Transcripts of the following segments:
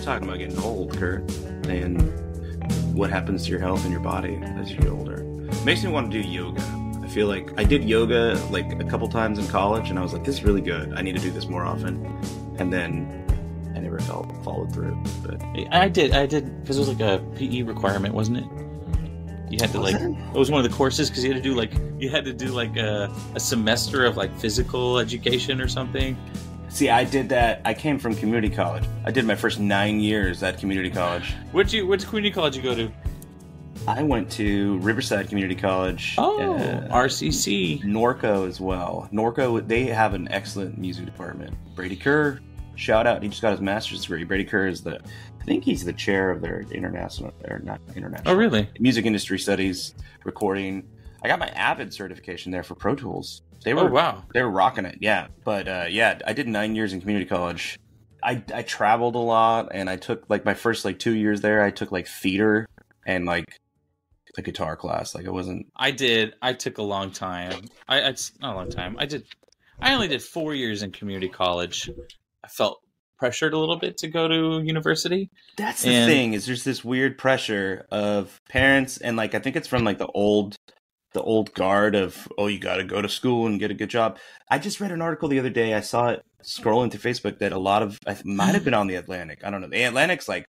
talking about getting old, Kurt, and what happens to your health and your body as you get older. Makes me want to do yoga. I feel like I did yoga like a couple times in college, and I was like, this is really good. I need to do this more often. And then I never followed through. But I did, because it was like a PE requirement, wasn't it? You had to it was one of the courses because you had to do a semester of like physical education or something. See, I did that. I came from community college. I did my first 9 years at community college. Which community college you go to? I went to Riverside Community College. Oh, RCC. Norco as well. Norco, they have an excellent music department. Brady Kerr, shout out. He just got his master's degree. Brady Kerr is I think he's the chair of their Oh, really? Music industry studies, recording. I got my Avid certification there for Pro Tools. Wow. They were rocking it, yeah. But I did 9 years in community college. I traveled a lot, and I took like my first 2 years there. I took like theater and like a guitar class. Like it wasn't. I did. I took a long time. It's not a long time. I only did 4 years in community college. I felt pressured a little bit to go to university. That's the thing. Is there's this weird pressure of parents, and like I think it's from like the old guard of, oh, you got to go to school and get a good job. I just read an article the other day. I saw it scrolling through Facebook that it might have been on The Atlantic. I don't know. The Atlantic's like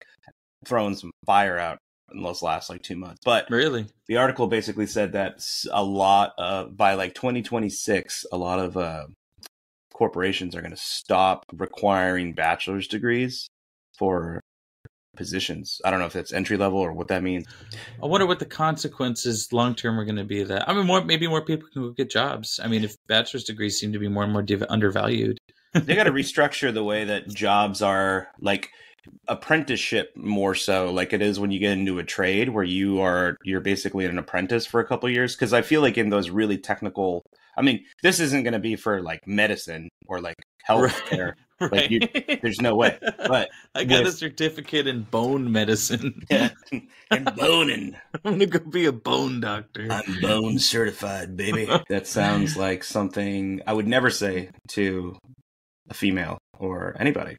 throwing some fire out in those last 2 months. But really, the article basically said that a lot by 2026, a lot of corporations are going to stop requiring bachelor's degrees for positions. I don't know if that's entry level or what that means. I wonder what the consequences long term are going to be of that. I mean, maybe more people can get jobs. I mean, if bachelor's degrees seem to be more and more undervalued. They got to restructure the way that jobs are, like apprenticeship more so like it is when you get into a trade where you're basically an apprentice for a couple of years. Because I feel like in those really technical, I mean, this isn't going to be for like medicine or like healthcare. Right. Like there's no way. But I got a certificate in bone medicine. Yeah, and boning. I'm gonna go be a bone doctor. I'm bone certified, baby. That sounds like something I would never say to a female or anybody.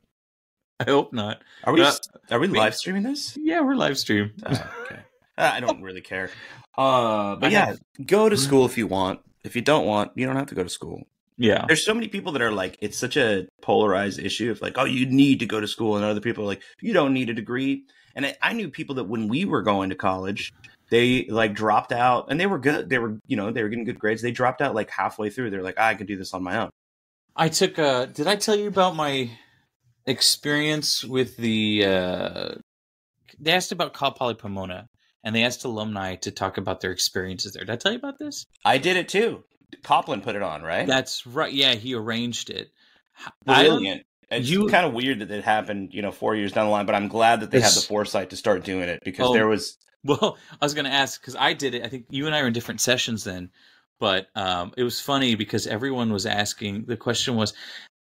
I hope not. Are we live streaming this? Yeah, we're live stream. Okay. I don't really care. But yeah, go to school if you want. If you don't want, you don't have to go to school. Yeah. There's so many people that are like, it's such a polarized issue of like, oh, you need to go to school. And other people are like, you don't need a degree. And I knew people that when we were going to college, they like dropped out and they were good. They were getting good grades. They dropped out like halfway through. They're like, I can do this on my own. I took did I tell you about my experience with they asked about Cal Poly Pomona and they asked alumni to talk about their experiences there. Did I tell you about this? I did it too. Copland put it on, right? That's right. Yeah, he arranged it. Brilliant. It's kind of weird that it happened, 4 years down the line, but I'm glad that they had the foresight to start doing it because there was... Well, I was going to ask, because I did it. I think you and I were in different sessions then, but it was funny because everyone was asking, the question was,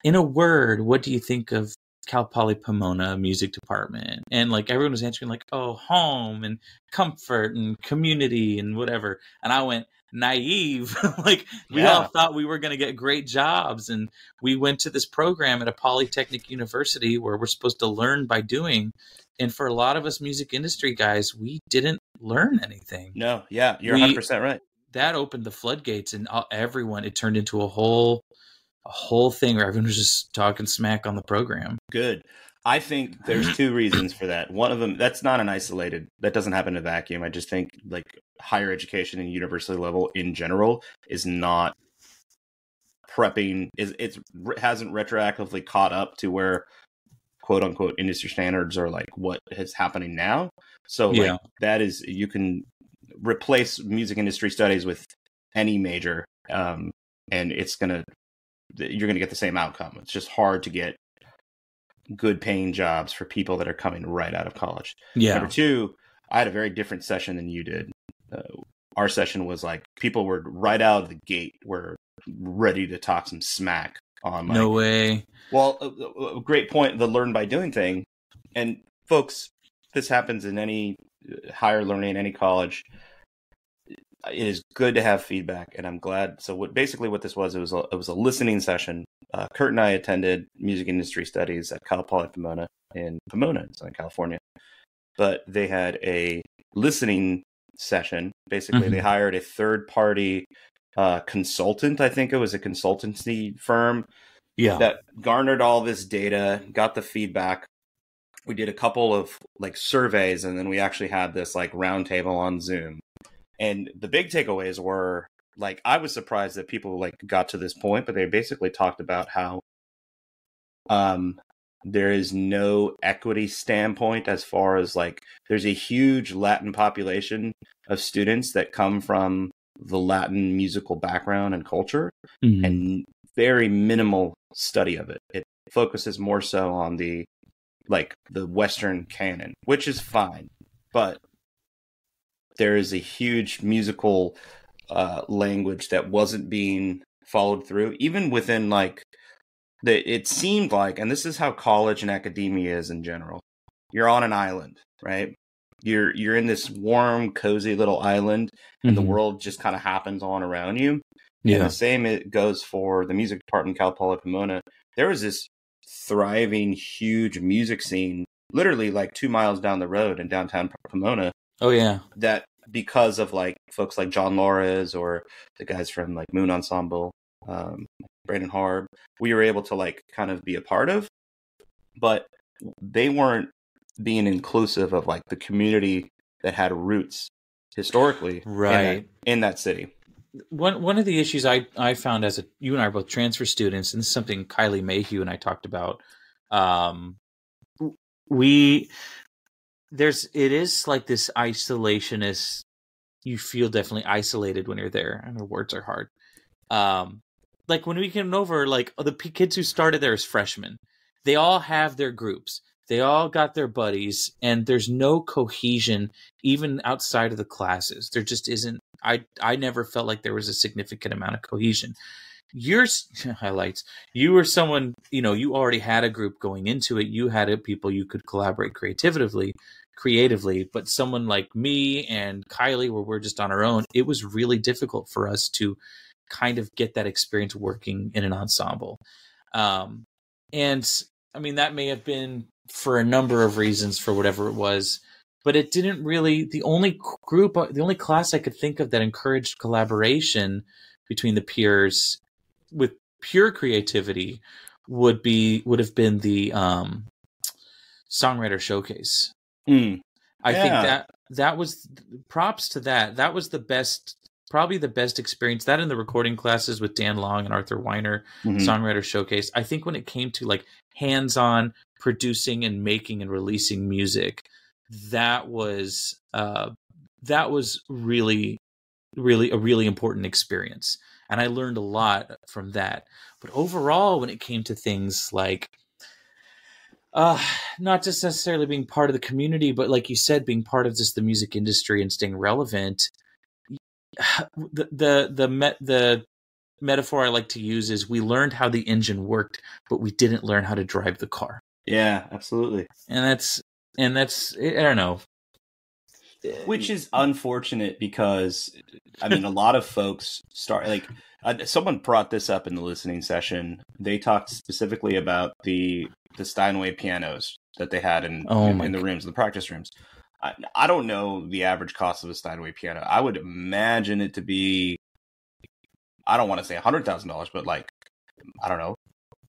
in a word, what do you think of Cal Poly Pomona music department? And like everyone was answering like, oh, home and comfort and community and whatever. And I went, naive. We all thought we were going to get great jobs, and we went to this program at a polytechnic university where we're supposed to learn by doing, and for a lot of us music industry guys, we didn't learn anything. No, yeah, you're 100% right. That opened the floodgates, and it turned into a whole thing where everyone was just talking smack on the program. Good. I think there's two reasons for that. One of them, that doesn't happen in a vacuum. I just think like higher education and university level in general is not prepping, it hasn't retroactively caught up to where quote unquote industry standards are like what is happening now. So that is, you can replace music industry studies with any major and you're going to get the same outcome. It's just hard to get good paying jobs for people that are coming right out of college. Yeah. Number two, I had a very different session than you did. Our session was like people were right out of the gate were ready to talk some smack on. No way. Well, a great point. The learn by doing thing, and folks, this happens in any higher learning, any college. it is good to have feedback, and I'm glad. So what this was, it was a listening session. Kurt and I attended music industry studies at Cal Poly Pomona in Southern California, but they had a listening session. Basically, they hired a third party consultant. I think it was a consultancy firm that garnered all this data, got the feedback. We did a couple of like surveys, and then we actually had this like roundtable on Zoom. And the big takeaways were like, I was surprised that people like got to this point, but they basically talked about how there is no equity standpoint as far as like, there's a huge Latin population of students that come from the Latin musical background and culture, and very minimal study of it. It focuses more so on the Western canon, which is fine, but there is a huge musical language that wasn't being followed through, even within like it seemed like, and this is how college and academia is in general. You're on an island, right? You're in this warm, cozy little island, and the world just kind of happens on around you. Yeah. And the same it goes for the music department in Cal Poly Pomona. There was this thriving, huge music scene, literally like 2 miles down the road in downtown Pomona. Oh yeah. That because of like folks like John Lores or the guys from like Moon Ensemble, Brandon Harb, we were able to like kind of be a part of, but they weren't being inclusive of like the community that had roots historically in that city. One of the issues I found as you and I are both transfer students, and this is something Kylie Mayhew and I talked about. It is like this isolationist. You feel definitely isolated when you're there, and the words are hard. Like when we came over, like the kids who started there as freshmen, they all have their groups. They all got their buddies, and there's no cohesion even outside of the classes. There just isn't. I never felt like there was a significant amount of cohesion. Your highlights. You were someone, you already had a group going into it. You had people you could collaborate creatively, but someone like me and Kylie, where we're just on our own, it was really difficult for us to kind of get that experience working in an ensemble. And I mean, that may have been for a number of reasons, for whatever it was, but it didn't really, the only class I could think of that encouraged collaboration between the peers with pure creativity would have been the songwriter showcase. I think that was, props to that. That was probably the best experience. That in the recording classes with Dan Long and Arthur Weiner, songwriter showcase. I think when it came to like hands-on producing and making and releasing music, that was really, really a really important experience. And I learned a lot from that. But overall, when it came to things like not just necessarily being part of the community, but like you said, being part of just the music industry and staying relevant, the metaphor I like to use is we learned how the engine worked, but we didn't learn how to drive the car. Yeah, absolutely. And that's I don't know. Which is unfortunate because, I mean, a lot of folks start like someone brought this up in the listening session. They talked specifically about the Steinway pianos that they had in the rooms, the practice rooms. I don't know the average cost of a Steinway piano. I would imagine it to be, I don't want to say $100,000, but like, I don't know,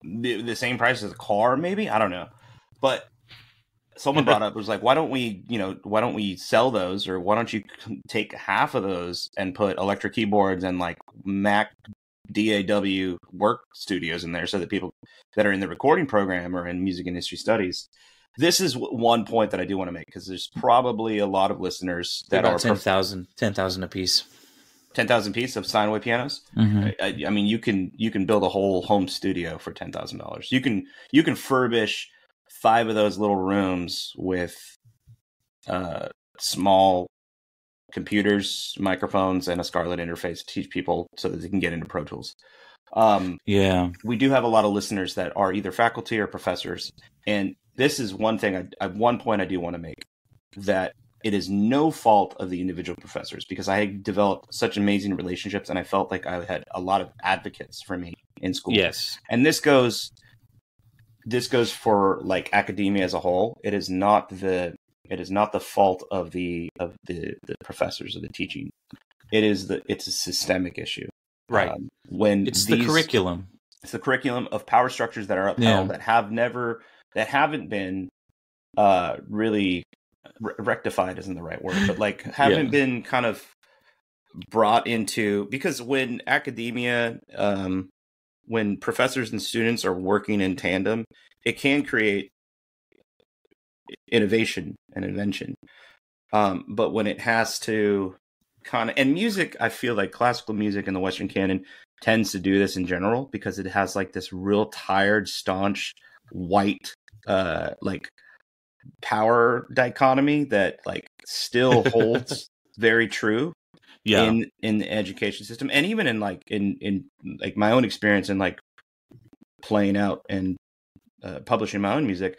the same price as a car, maybe? I don't know. But someone brought up, was like, why don't we sell those, or why don't you take half of those and put electric keyboards and like Mac DAW work studios in there, so that people that are in the recording program or in music industry studies. This is one point that I do want to make, because there's probably a lot of listeners that about are 10,000 a piece. 10,000 piece of Steinway pianos. I mean, you can build a whole home studio for $10,000. You can furbish 5 of those little rooms with small computers, microphones, and a Scarlett interface to teach people so that they can get into Pro Tools. We do have a lot of listeners that are either faculty or professors, and this is one thing. One point I do want to make, that it is no fault of the individual professors, because I had developed such amazing relationships and I felt like I had a lot of advocates for me in school. Yes. And this goes for like academia as a whole. It is not the fault of the professors of the teaching. It's a systemic issue. Right. When it's the curriculum. It's the curriculum of power structures that are upheld that haven't been really rectified isn't the right word, but like haven't been kind of brought into, because when academia, when professors and students are working in tandem, it can create innovation and invention. But when it has to and music, I feel like classical music in the Western canon tends to do this in general, because it has like this real tired, staunch, white, like power dichotomy that like still holds very true in the education system, and even in like in like my own experience in like playing out and publishing my own music.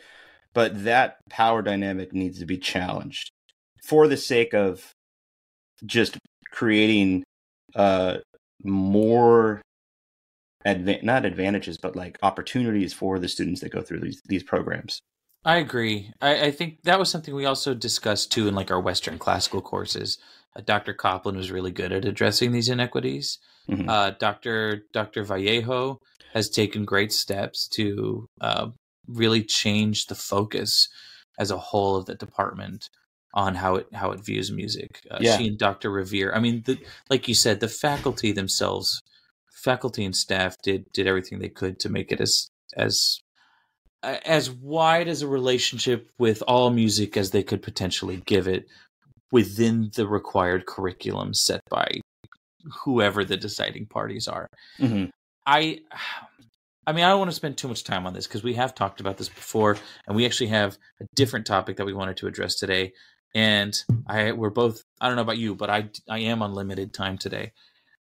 But that power dynamic needs to be challenged for the sake of just creating more not advantages, but like opportunities for the students that go through these programs. I agree. I think that was something we also discussed too in like our Western classical courses. Dr. Copland was really good at addressing these inequities. Mm-hmm. Dr. Vallejo has taken great steps to really change the focus as a whole of the department on how it views music. She and Dr. Revere. I mean, like you said, the faculty themselves, faculty and staff did everything they could to make it as wide as a relationship with all music as they could potentially give it within the required curriculum set by whoever the deciding parties are. Mm-hmm. I mean, I don't want to spend too much time on this because we have talked about this before, and we actually have a different topic that we wanted to address today. And we're both, I don't know about you, but I am on limited time today.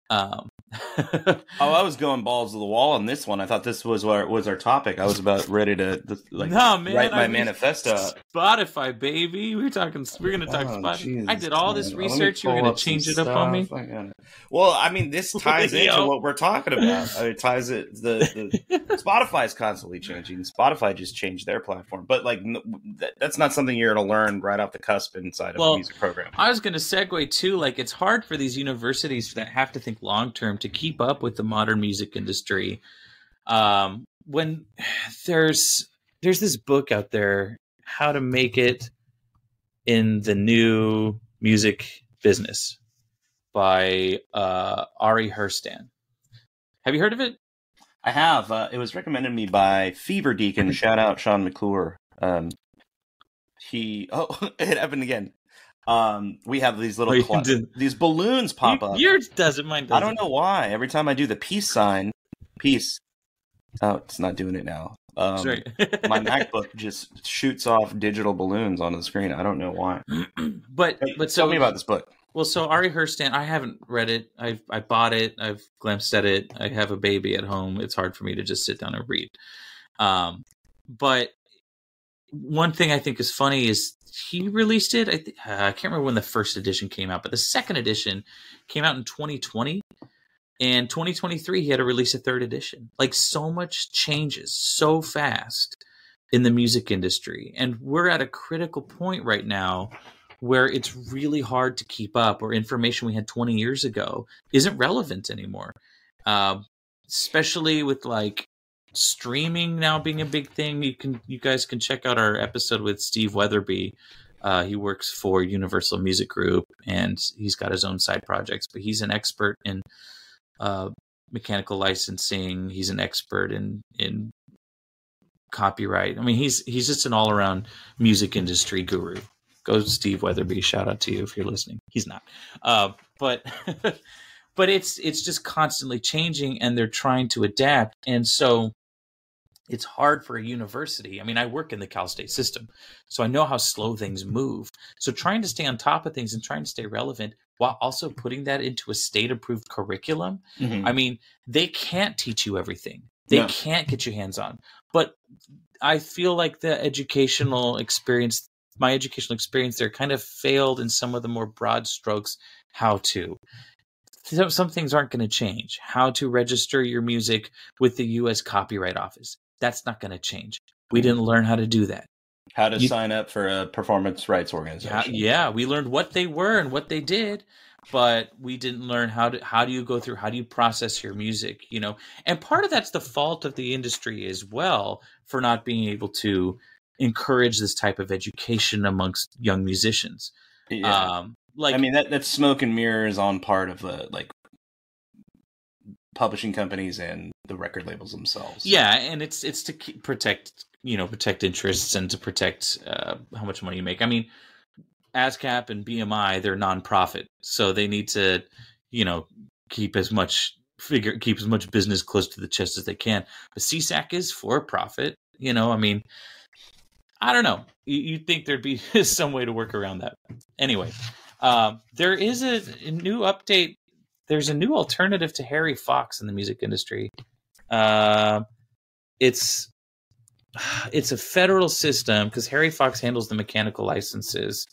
I was going balls to the wall on this one. I thought this was our topic. I was about ready to write my manifesto. Spotify, baby. We're going to talk Spotify. Jesus, I did all this research. You were going to change it up on me. Well, I mean, this ties into what we're talking about. It ties it. The Spotify is constantly changing. Spotify just changed their platform, but like that's not something you're going to learn right off the cusp inside of a music program. I was going to segue too. Like, it's hard for these universities that have to think long term to keep up with the modern music industry. When there's this book out there, How to Make It in the New Music Business by Ari Hurstan. Have you heard of it? I have. It was recommended to me by Fever Deacon. Shout out Sean McClure. It happened again. We have these little these balloons pop up. Yours doesn't, mine doesn't. I don't know why. Every time I do the peace sign, peace. Oh, it's not doing it now. Sorry. My MacBook just shoots off digital balloons on the screen. I don't know why. But tell me about this book. Well, so Ari Hurstan, I haven't read it. I bought it. I've glanced at it. I have a baby at home. It's hard for me to just sit down and read. But one thing I think is funny is he released it. I can't remember when the first edition came out, but the second edition came out in 2020. And 2023, he had to release a third edition. Like, so much changes so fast in the music industry. And we're at a critical point right now where it's really hard to keep up, or information we had 20 years ago isn't relevant anymore. Especially with like streaming now being a big thing. You guys can check out our episode with Steve Weatherby. He works for Universal Music Group, and he's got his own side projects, but he's an expert in mechanical licensing. He's an expert in copyright. I mean, he's just an all around music industry guru. Go Steve Weatherby. Shout out to you if you're listening. He's not, but it's just constantly changing, and they're trying to adapt. And so it's hard for a university. I mean, I work in the Cal State system, so I know how slow things move. So trying to stay on top of things and trying to stay relevant while also putting that into a state-approved curriculum. Mm-hmm. I mean, they can't teach you everything. They can't get you hands-on. But I feel like the educational experience my educational experience there kind of failed in some of the more broad strokes. How to. Some things aren't going to change. How to register your music with the U.S. Copyright Office. That's not going to change. We didn't learn how to do that. How to sign up for a performance rights organization. Yeah, we learned what they were and what they did, but we didn't learn how do you go through, how do you process your music, you know? And part of that's the fault of the industry as well for not being able to encourage this type of education amongst young musicians. Yeah. I mean, that's smoke and mirrors on part of the like publishing companies and the record labels themselves. Yeah, and it's to protect interests and to protect how much money you make. I mean, ASCAP and BMI, they're nonprofit, so they need to, keep as much business close to the chest as they can. But CSAC is for profit. I mean, I don't know. You'd think there'd be some way to work around that. Anyway, there is a new update. There's a new alternative to Harry Fox in the music industry. It's a federal system because Harry Fox handles the mechanical licenses.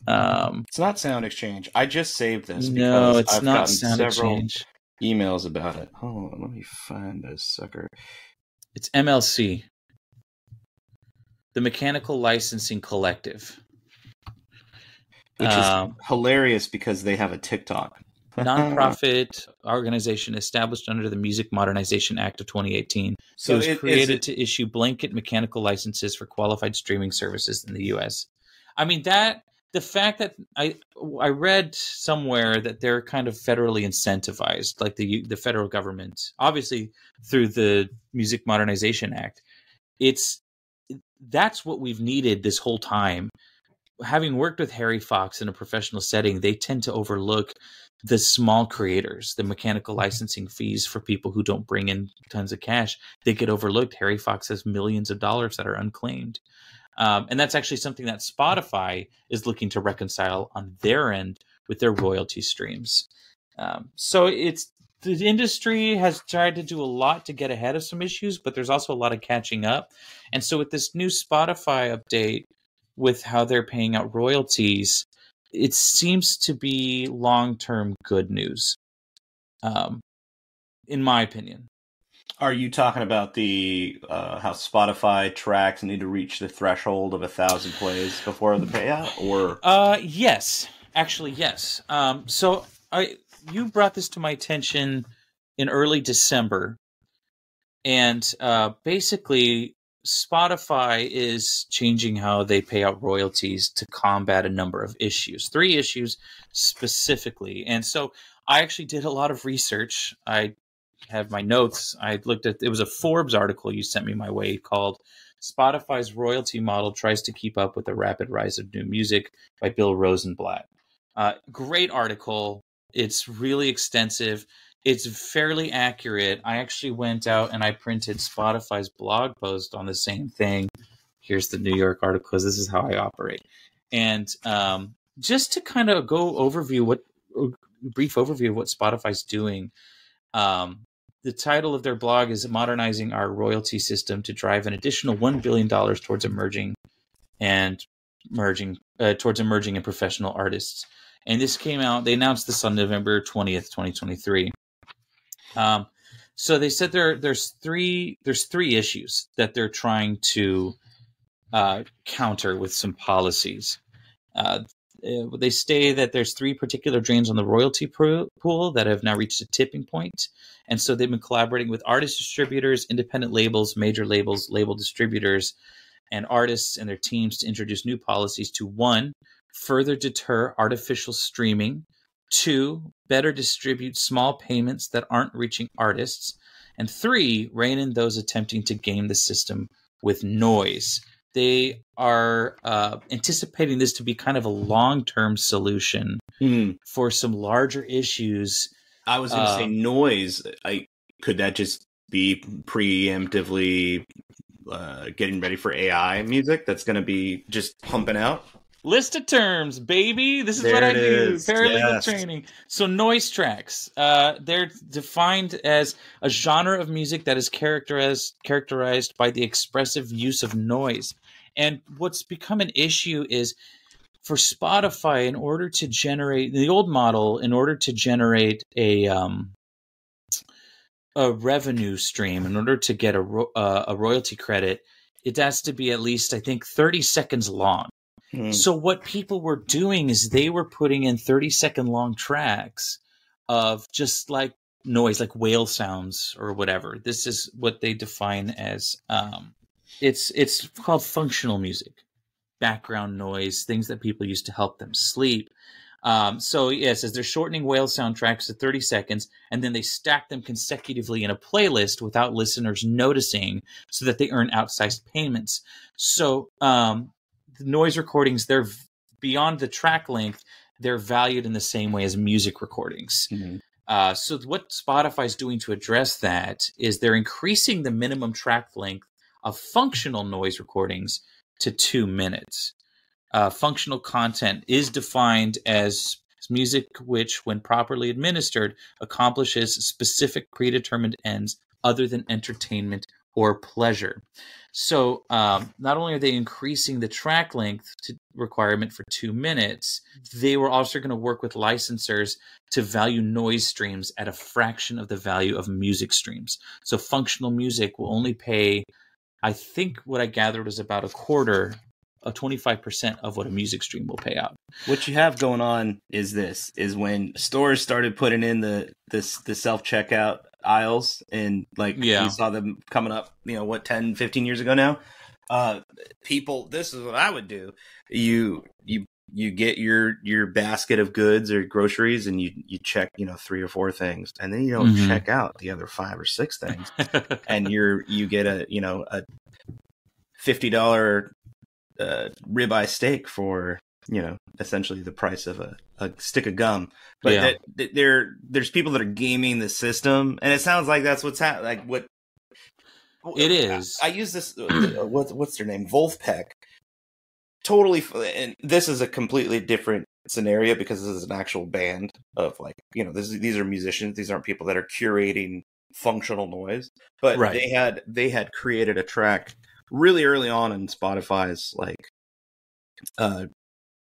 It's not Sound Exchange. I just saved this because I've not gotten Sound several Exchange. emails about it. Hold on, let me find this sucker. It's MLC, the Mechanical Licensing Collective. Which is hilarious because they have a TikTok. Nonprofit organization established under the Music Modernization Act of 2018. So it was created to issue blanket mechanical licenses for qualified streaming services in the U.S. I mean, the fact that I read somewhere that they're kind of federally incentivized, like the federal government, obviously through the Music Modernization Act. That's what we've needed this whole time. Having worked with Harry Fox in a professional setting, they tend to overlook the small creators, the mechanical licensing fees for people who don't bring in tons of cash. They get overlooked. Harry Fox has millions of dollars that are unclaimed. And that's actually something that Spotify is looking to reconcile on their end with their royalty streams. So the industry has tried to do a lot to get ahead of some issues, but there's also a lot of catching up. And so with this new Spotify update, with how they're paying out royalties, it seems to be long-term good news, in my opinion. Are you talking about the how Spotify tracks need to reach the threshold of 1,000 plays before the payout, or? Yes, actually, yes. So you brought this to my attention in early December, and basically Spotify is changing how they pay out royalties to combat a number of issues, 3 issues specifically. And so I actually did a lot of research. I have my notes. I looked at, it was a Forbes article you sent me my way called Spotify's Royalty Model Tries to Keep Up with the Rapid Rise of New Music by Bill Rosenblatt. Great article. It's really extensive. It's fairly accurate. I actually went out and I printed Spotify's blog post on the same thing. Here's the New York article, because this is how I operate. And just to kind of go brief overview of what Spotify's doing. The title of their blog is Modernizing Our Royalty System to Drive an Additional $1 billion towards emerging and professional artists. And this came out, they announced this on November 20th, 2023. So they said there's three issues that they're trying to counter with some policies. They say that there's 3 particular drains on the royalty pool that have now reached a tipping point. And so they've been collaborating with artist distributors, independent labels, major labels, label distributors, and artists and their teams to introduce new policies to 1, further deter artificial streaming, 2, better distribute small payments that aren't reaching artists, and 3, rein in those attempting to game the system with noise. They are anticipating this to be kind of a long-term solution for some larger issues. I was going to say noise. Could that just be preemptively getting ready for AI music that's going to be just pumping out? List of terms, baby. This is what I do. Paralegal training. So noise tracks. They're defined as a genre of music that is characterized by the expressive use of noise. And what's become an issue is for Spotify, in order to generate the old model, in order to generate a revenue stream, in order to get a royalty credit, it has to be at least, I think, 30 seconds long. So what people were doing is they were putting in 30-second long tracks of just like noise, like whale sounds or whatever. This is what they define as it's called functional music, background noise, things that people use to help them sleep. So yeah, it says they're shortening whale sound tracks to 30 seconds, and then they stack them consecutively in a playlist without listeners noticing, so that they earn outsized payments. So the noise recordings, they're beyond the track length, they're valued in the same way as music recordings. So what Spotify's doing to address that is they're increasing the minimum track length of functional noise recordings to 2 minutes. Functional content is defined as music which, when properly administered, accomplishes specific predetermined ends other than entertainment or pleasure. So not only are they increasing the track length requirement for 2 minutes, they were also going to work with licensors to value noise streams at a fraction of the value of music streams. So functional music will only pay, I think what I gathered was about a quarter, 25% of what a music stream will pay out. What you have going on is when stores started putting in the self-checkout aisles, and you saw them coming up, 10, 15 years ago now. People, this is what I would do. You get your basket of goods or groceries, and you check, 3 or 4 things, and then you don't check out the other 5 or 6 things. And you get a $50 ribeye steak for essentially the price of a stick of gum. But there's people that are gaming the system, and it sounds like that's what's happening. Like what it is. I use this. What's their name? Wolfpack. Totally, and this is a completely different scenario because this is an actual band of these are musicians. These aren't people that are curating functional noise, but they had created a track really early on in Spotify's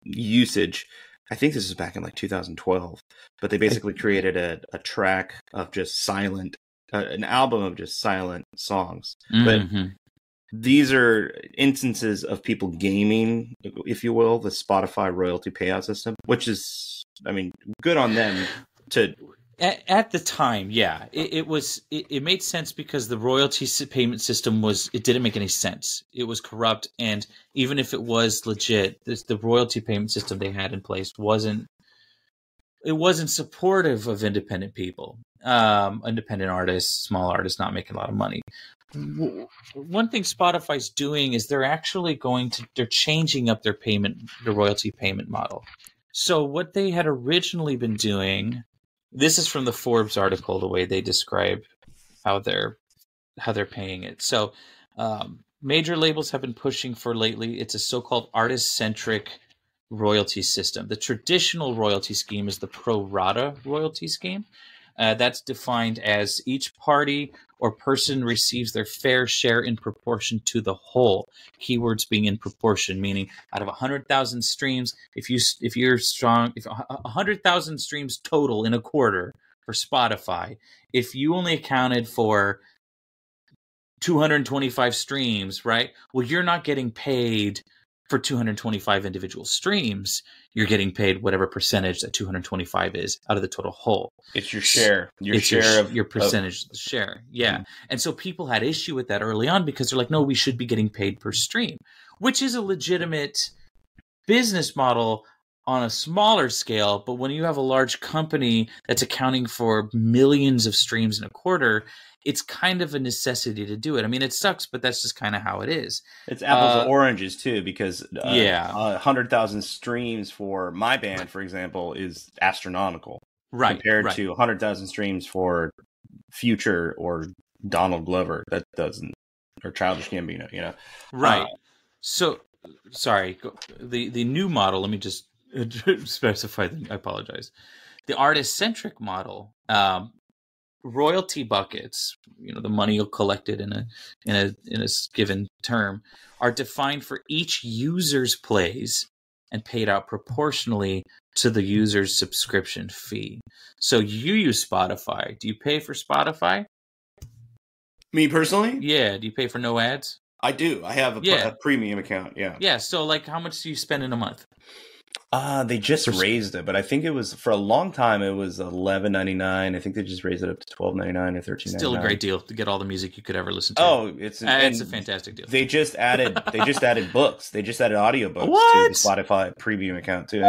usage. I think this is back in 2012, but they basically created a track of just silent, an album of just silent songs. But these are instances of people gaming, if you will, the Spotify royalty payout system, which is, good on them to. At the time, yeah, it made sense because the royalty payment system it didn't make any sense. It was corrupt, and even if it was legit, the royalty payment system they had in place wasn't supportive of independent people, independent artists, small artists not making a lot of money. One thing Spotify's doing is they're changing up their royalty payment model. So what they had originally been doing. This is from the Forbes article, the way they describe how they're paying it. So major labels have been pushing for lately. It's a so-called artist-centric royalty system. The traditional royalty scheme is the pro rata royalty scheme. That's defined as each party or person receives their fair share in proportion to the whole. Keywords being in proportion, meaning out of 100,000 streams, if 100,000 streams total in a quarter for Spotify, if you only accounted for 225 streams, right? Well, you're not getting paid for 225 individual streams. You're getting paid whatever percentage that 225 is out of the total whole. It's your share. Your percentage of the share. Yeah. And so people had issue with that early on because they're like, no, we should be getting paid per stream, which is a legitimate business model on a smaller scale. But when you have a large company that's accounting for millions of streams in a quarter, it's kind of a necessity to do it. It sucks, but that's just kind of how it is. It's apples to oranges too, because 100,000 streams for my band, for example, is astronomical, compared to 100,000 streams for Future or Donald Glover. That doesn't, or Childish Gambino, Right. So, sorry, the new model. Let me just specify. I apologize. The artist-centric model. royalty buckets, the money you'll collected in a given term, are defined for each user's plays and paid out proportionally to the user's subscription fee. So you use Spotify. Do you pay for Spotify? Me personally? Yeah. Do you pay for no ads? I do. I have a premium account. Yeah. Yeah. So like, how much do you spend in a month? They just raised it, but I think it was for a long time. It was $11.99. I think they just raised it up to $12.99 or $13.99. Still a great deal to get all the music you could ever listen to. Oh, it's a fantastic deal. They just added books. They just added audiobooks to the Spotify premium account too.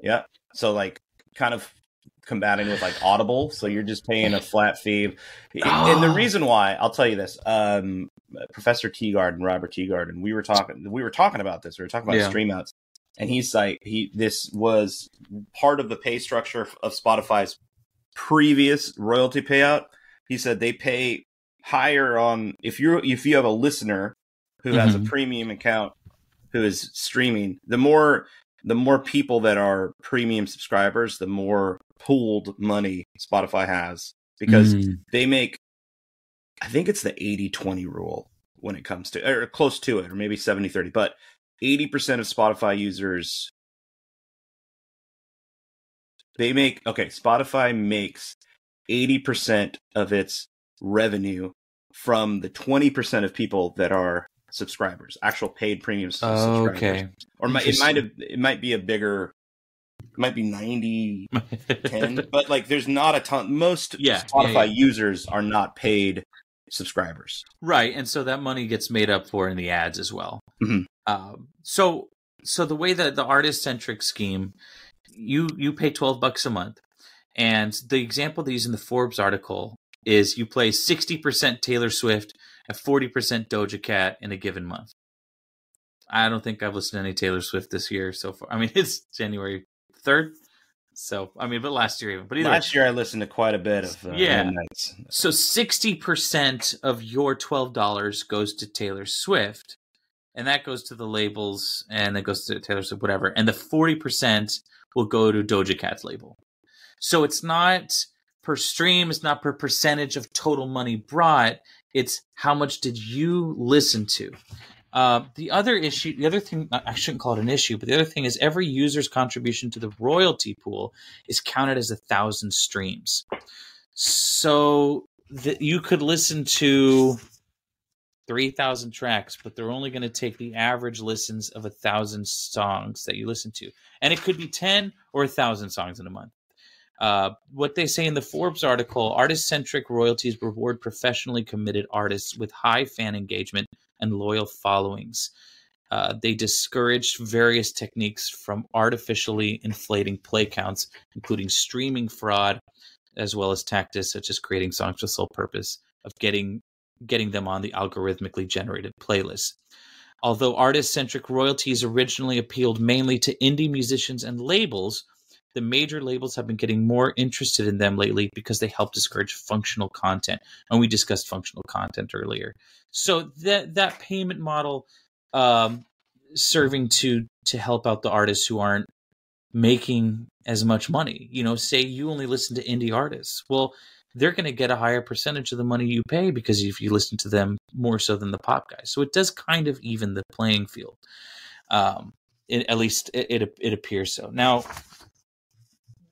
Yeah. So like, kind of combating with like Audible. So you're just paying a flat fee. And the reason why, I'll tell you this. Professor Teagarden, Robert Teagarden, we were talking about this. We were talking about stream outs. And he's like, this was part of the pay structure of Spotify's previous royalty payout. He said they pay higher on if you have a listener who has a premium account who is streaming, the more people that are premium subscribers, the more pooled money Spotify has, because they make, I think it's the 80-20 rule when it comes to, or close to it, or maybe 70-30, but 80% of Spotify users, Spotify makes 80% of its revenue from the 20% of people that are subscribers, actual paid premium subscribers. Okay. Or it might be a bigger, it might be 90-10, but like there's not a ton. Most Spotify users are not paid subscribers. Right. And so that money gets made up for in the ads as well. So the way that the artist-centric scheme, you pay $12 a month, and the example they use in the Forbes article is you play 60% Taylor Swift and 40% Doja Cat in a given month. I don't think I've listened to any Taylor Swift this year so far. I mean, it's January 3rd. So, I mean, but last year even. But last year I listened to quite a bit of Midnights. So 60% of your $12 goes to Taylor Swift. And that goes to the labels, and it goes to Taylor Swift, whatever. And the 40% will go to Doja Cat's label. So it's not per stream, it's not per percentage of total money brought. It's how much did you listen to? The other thing, I shouldn't call it an issue, but the other thing is every user's contribution to the royalty pool is counted as 1,000 streams. So that you could listen to 3,000 tracks, but they're only going to take the average listens of 1,000 songs that you listen to. And it could be 10 or 1,000 songs in a month. What they say in the Forbes article, artist-centric royalties reward professionally committed artists with high fan engagement and loyal followings. They discourage various techniques from artificially inflating play counts, including streaming fraud, as well as tactics such as creating songs with sole purpose of getting them on the algorithmically generated playlist. Although artist-centric royalties originally appealed mainly to indie musicians and labels, the major labels have been getting more interested in them lately because they help discourage functional content. And we discussed functional content earlier. So that payment model serving to help out the artists who aren't making as much money. Say you only listen to indie artists. Well, they're going to get a higher percentage of the money you pay because if you listen to them more so than the pop guys. So it does kind of even the playing field. At least it appears so. Now,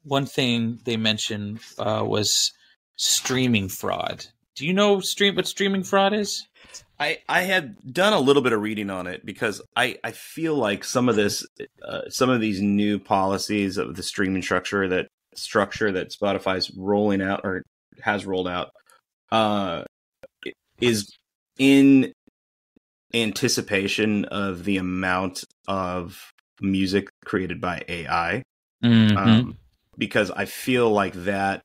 one thing they mentioned was streaming fraud. Do you know what streaming fraud is? I had done a little bit of reading on it because I feel like some of these new policies of the streaming structure that Spotify's rolling out or has rolled out is in anticipation of the amount of music created by AI. Because I feel like that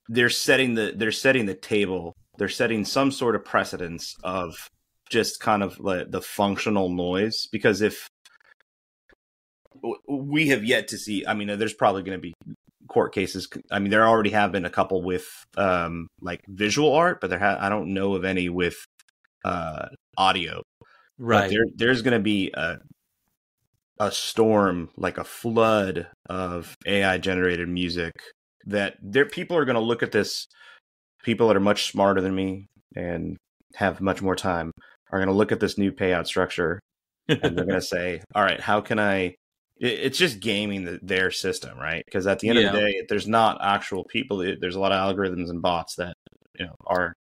they're setting the table. They're setting some sort of precedence of just kind of like the functional noise. Because if we have yet to see, I mean, there's probably going to be court cases. I mean, there already have been a couple with like visual art, but I don't know of any with audio. Right. But there's going to be a storm, like a flood of AI generated music that people are going to look at this. People that are much smarter than me and have much more time are going to look at this new payout structure and they're going to say, all right, how can I, it's just gaming their system, right? Because at the end of the day, there's not actual people. There's a lot of algorithms and bots that are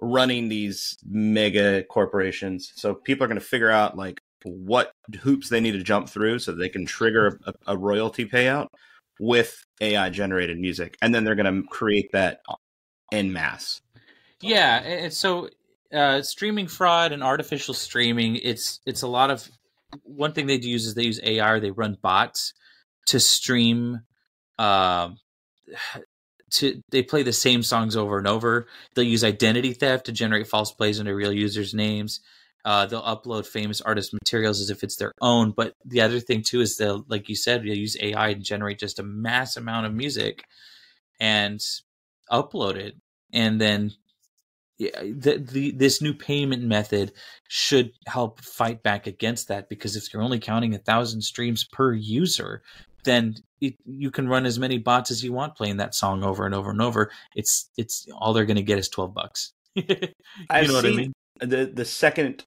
running these mega corporations. So people are going to figure out like what hoops they need to jump through so that they can trigger a royalty payout with AI generated music. And then they're going to create that en masse. Yeah. And so streaming fraud and artificial streaming, it's a lot of, one thing they use is they use AI, or they run bots to stream, they play the same songs over and over. They'll use identity theft to generate false plays under real users' names. They'll upload famous artist materials as if it's their own. But the other thing too is they'll, like you said, they'll use AI to generate just a mass amount of music and upload it. And then this new payment method should help fight back against that, because if you're only counting 1,000 streams per user, then you can run as many bots as you want playing that song over and over and over. It's all they're going to get is $12. You know what I mean? The second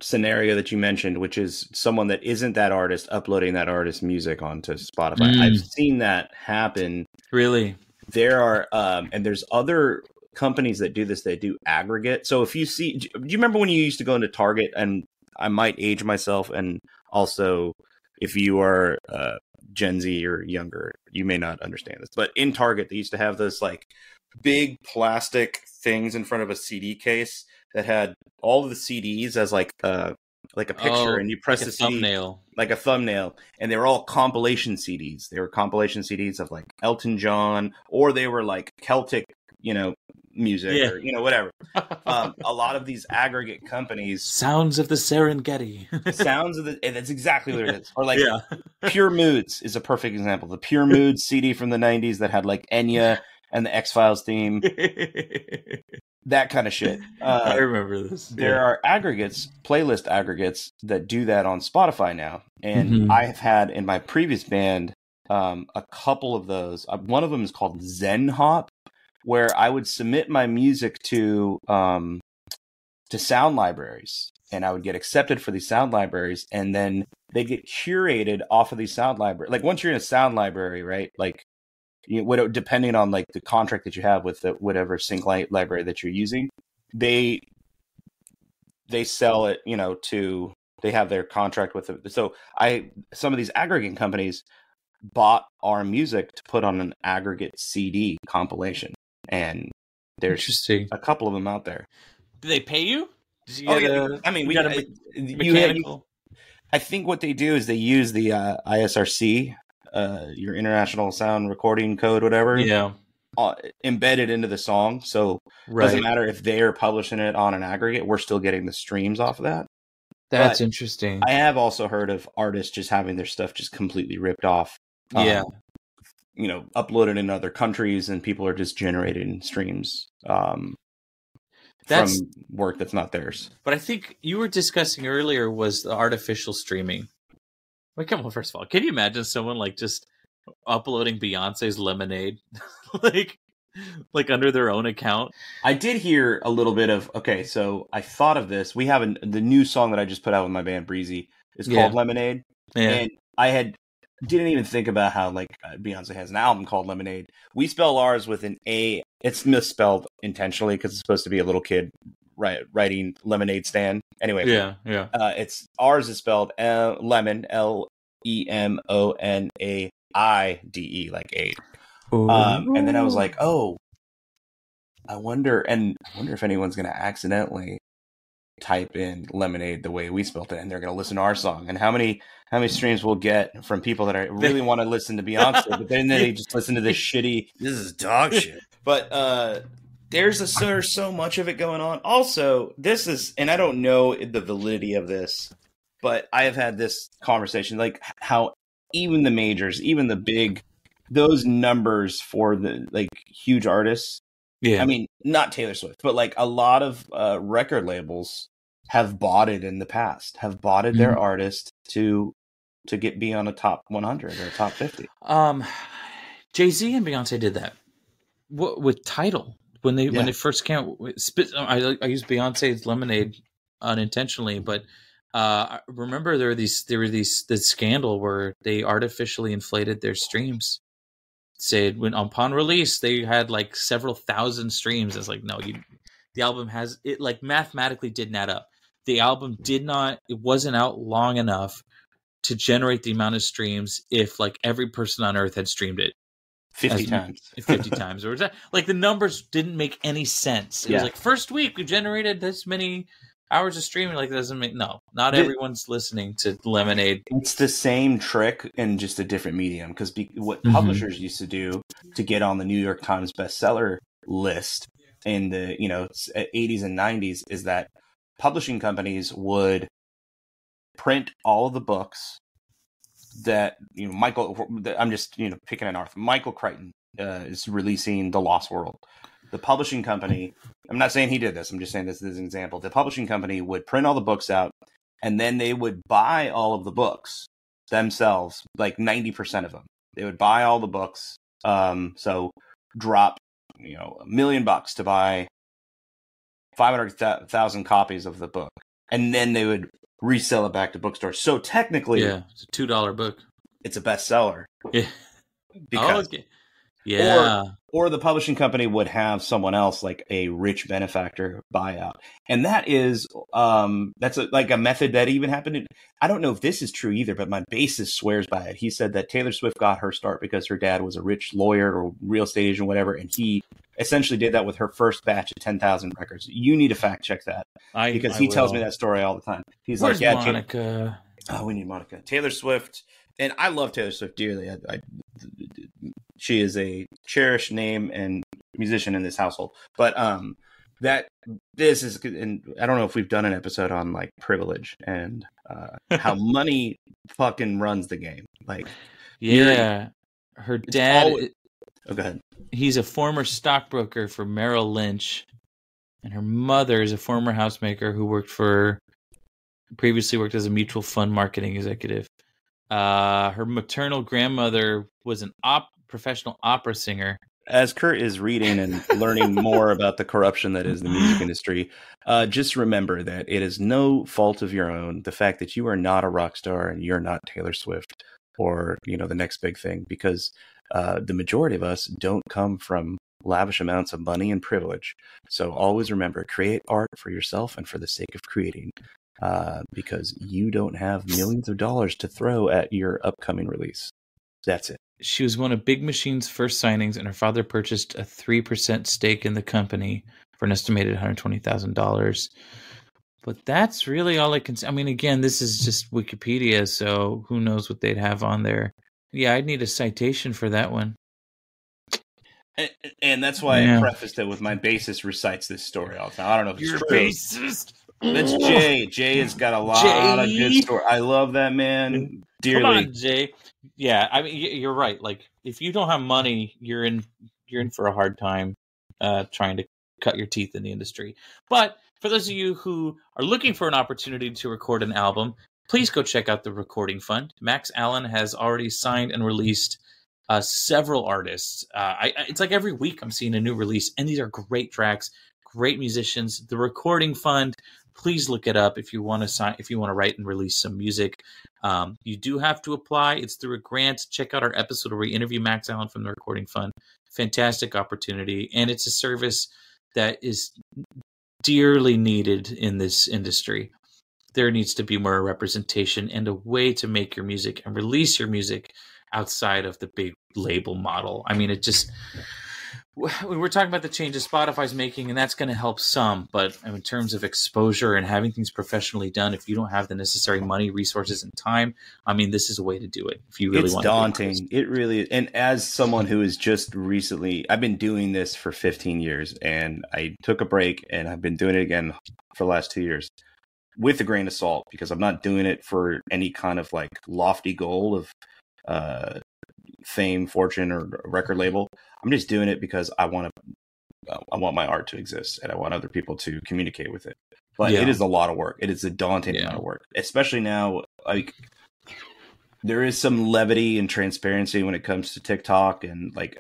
scenario that you mentioned, which is someone that isn't that artist uploading that artist's music onto Spotify. I've seen that happen. Really? There are, and there's other companies that do this. They do aggregate. So if you see, do you remember when you used to go into Target? And I might age myself, and also if you are Gen Z or younger, you may not understand this, but in Target they used to have those like big plastic things in front of a CD case that had all of the CDs as like a picture, and you press like the CD, thumbnail, like a thumbnail, and they were all compilation CDs. They were compilation CDs of like Elton John, or they were like Celtic, music, or whatever. A lot of these aggregate companies, sounds of the Serengeti, that's exactly what it is. Or like Pure Moods is a perfect example. The Pure Moods CD from the 90s that had like Enya and the X-Files theme, that kind of shit. I remember this. There are aggregates, playlist aggregates that do that on Spotify now. And I have had in my previous band a couple of those. One of them is called Zen Hop, where I would submit my music to sound libraries, and I would get accepted for these sound libraries, and then they get curated off of these sound libraries. Like once you're in a sound library, right? Like depending on like the contract that you have with whatever sync library that you're using, they sell it, they have their contract with it. So some of these aggregate companies bought our music to put on an aggregate CD compilation. And there's a couple of them out there. Do they pay you? I think what they do is they use the ISRC, your International Sound Recording Code, whatever, embedded into the song. So it doesn't matter if they're publishing it on an aggregate, we're still getting the streams off of that. That's interesting. I have also heard of artists just having their stuff just completely ripped off. Uploaded in other countries, and people are just generating streams from work that's not theirs. But I think you were discussing earlier was the artificial streaming. Wait, come on, first of all, can you imagine someone like just uploading Beyonce's Lemonade like under their own account? I did hear a little bit of, so I thought of this. We have the new song that I just put out with my band Breezy is called Lemonade. And I didn't even think about how like Beyonce has an album called Lemonade. We spell ours with an A. It's misspelled intentionally because it's supposed to be a little kid writing lemonade stand. Anyway, it's ours is spelled lemon, LEMONAIDE, like aid. And then I was like, I wonder if anyone's gonna accidentally type in lemonade the way we spelled it, and they're going to listen to our song, and how many streams we'll get from people that really want to listen to Beyonce, but then they just listen to this shitty, this is dog shit. But there's so much of it going on. Also, this is, and I don't know the validity of this, but I have had this conversation, like how even the majors, even the big, those numbers for the like huge artists. I mean, not Taylor Swift, but like a lot of record labels have bought it in the past, have bought it their artist to be on a top 100 or a top 50. Jay-Z and Beyonce did that. What with Tidal when they first came out. I used Beyonce's Lemonade unintentionally, but I remember there were these the scandal where they artificially inflated their streams. Said when upon release they had like several thousand streams. It's like, no, the album has it, like, mathematically didn't add up. The album did not. It wasn't out long enough to generate the amount of streams if like every person on Earth had streamed it 50 times. 50 times. Or was that like the numbers didn't make any sense? It was like, first week we generated this many hours of streaming. Like, that doesn't make not everyone's listening to Lemonade. It's the same trick in just a different medium, because what publishers used to do to get on the New York Times bestseller list in the 80s and 90s is that publishing companies would print all of the books that I'm just picking an author. Michael Crichton is releasing The Lost World. The publishing company, I'm not saying he did this, I'm just saying this as an example. The publishing company would print all the books out, and then they would buy all of the books themselves, like 90% of them. They would buy all the books. So drop $1 million to buy 500,000 copies of the book, and then they would resell it back to bookstores. So technically, it's a $2 book. It's a bestseller. Yeah. Because, okay. Yeah. Or the publishing company would have someone else, like a rich benefactor, buy out. And that is, that's like a method that even happened. I don't know if this is true either, but my bassist swears by it. He said that Taylor Swift got her start because her dad was a rich lawyer or real estate agent, whatever. And he essentially did that with her first batch of 10,000 records. You need to fact check that, because he tells me that story all the time. He's Where's like, Monica? We need Monica. Taylor Swift. And I love Taylor Swift dearly. She is a cherished name and musician in this household. But this is, and I don't know if we've done an episode on like privilege and how money fucking runs the game. Like, her dad. Go ahead. He's a former stockbroker for Merrill Lynch, and her mother is a former housemaker who previously worked as a mutual fund marketing executive. Her maternal grandmother was an professional opera singer. As Kurt is reading and learning more about the corruption that is the music industry, just remember that it is no fault of your own, the fact that you are not a rock star and you're not Taylor Swift or, the next big thing, because the majority of us don't come from lavish amounts of money and privilege. So always remember, create art for yourself and for the sake of creating. Because you don't have millions of dollars to throw at your upcoming release. That's it. She was one of Big Machine's first signings, and her father purchased a 3% stake in the company for an estimated $120,000. But that's really all I can say. I mean, again, this is just Wikipedia, so who knows what they'd have on there. Yeah, I'd need a citation for that one. And that's why I prefaced it with my bassist recites this story all the time. I don't know if it's true. Bassist. That's Jay. Jay has got a lot of good stories. I love that man dearly. Come on, Jay. Yeah, I mean, you're right. Like, if you don't have money, you're in for a hard time trying to cut your teeth in the industry. But for those of you who are looking for an opportunity to record an album, please go check out the Recording Fund. Max Allen has already signed and released several artists. It's like every week I'm seeing a new release, and these are great tracks, great musicians. The Recording Fund. Please look it up if you want to write and release some music. You do have to apply. It's through a grant. Check out our episode where we interview Max Allen from the Recording Fund. Fantastic opportunity, and it's a service that is dearly needed in this industry. There needs to be more representation and a way to make your music and release your music outside of the big label model. I mean, we're talking about the changes Spotify's making, and that's going to help some. But in terms of exposure and having things professionally done, if you don't have the necessary money, resources, and time, I mean, this is a way to do it. If you really want, it's daunting. It really is. And as someone who is just recently, I've been doing this for 15 years, and I took a break, and I've been doing it again for the last 2 years with a grain of salt, because I'm not doing it for any kind of like lofty goal of fame, fortune, or record label. I'm just doing it because I want my art to exist, and I want other people to communicate with it. But it is a lot of work. It is a daunting amount of work, especially now. Like, there is some levity and transparency when it comes to TikTok and like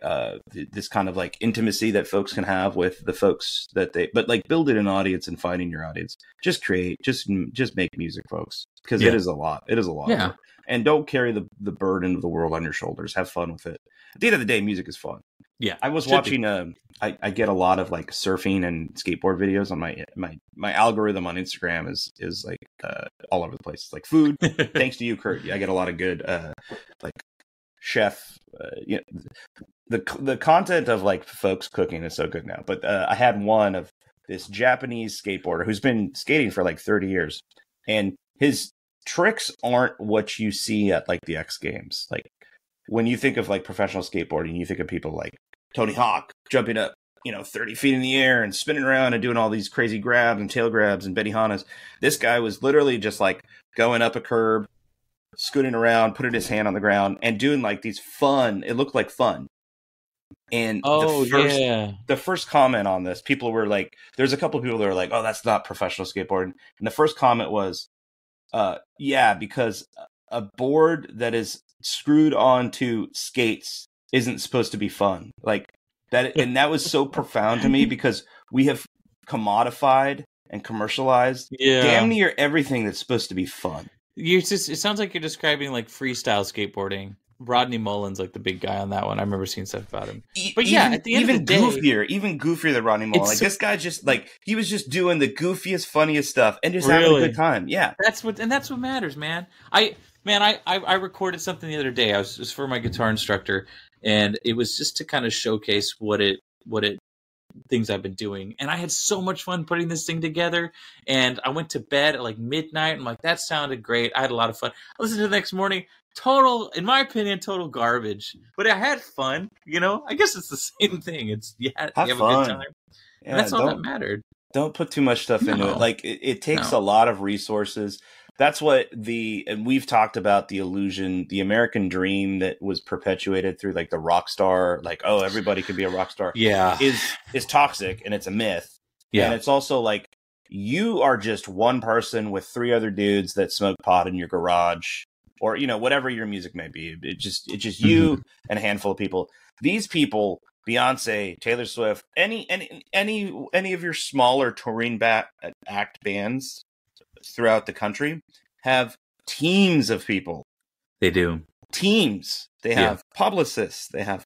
this kind of like intimacy that folks can have with the folks that but like building an audience and finding your audience. Just create, just make music, folks, because it is a lot. It is a lot of work. And don't carry the burden of the world on your shoulders. Have fun with it. At the end of the day, music is fun. Yeah, I was watching. I get a lot of like surfing and skateboard videos on my algorithm on Instagram is like all over the place. It's like food. Thanks to you, Kurt. I get a lot of good like chef. The content of like folks cooking is so good now. But I had one of this Japanese skateboarder who's been skating for like 30 years, and his tricks aren't what you see at like the X Games. Like when you think of like professional skateboarding, you think of people like Tony Hawk jumping up, 30 feet in the air and spinning around and doing all these crazy grabs and tail grabs and Benihanas. This guy was literally just like going up a curb, scooting around, putting his hand on the ground and doing like these fun. It looked like fun. And the first comment on this, people were like, there's a couple of people that were like, oh, that's not professional skateboarding. And the first comment was, yeah, because a board that is screwed onto skates isn't supposed to be fun. Like that. And that was so profound to me because we have commodified and commercialized damn near everything that's supposed to be fun. It sounds like you're describing like freestyle skateboarding. Rodney Mullen's like the big guy on that one. I remember seeing stuff about him. But at the end of the day, even goofier than Rodney Mullen. Like this guy just like he was just doing the goofiest, funniest stuff and just having a good time. Yeah, that's what matters, man. I recorded something the other day. It was for my guitar instructor, and it was just to kind of showcase what it things I've been doing. And I had so much fun putting this thing together. And I went to bed at like midnight. I'm like, that sounded great. I had a lot of fun. I listened to the next morning. In my opinion, total garbage. But I had fun. I guess it's the same thing. It's you have a good time. Yeah, and that's all that mattered. Don't put too much stuff into it. Like it takes a lot of resources. That's what and we've talked about the illusion, the American dream that was perpetuated through like the rock star, like, oh, everybody could be a rock star. Yeah. Is toxic and it's a myth. Yeah. And it's also like you are just one person with three other dudes that smoke pot in your garage or, whatever your music may be. It's just you and a handful of people. These people, Beyonce, Taylor Swift, any of your smaller touring act bands throughout the country have teams of people. They do. Teams. They have publicists. They have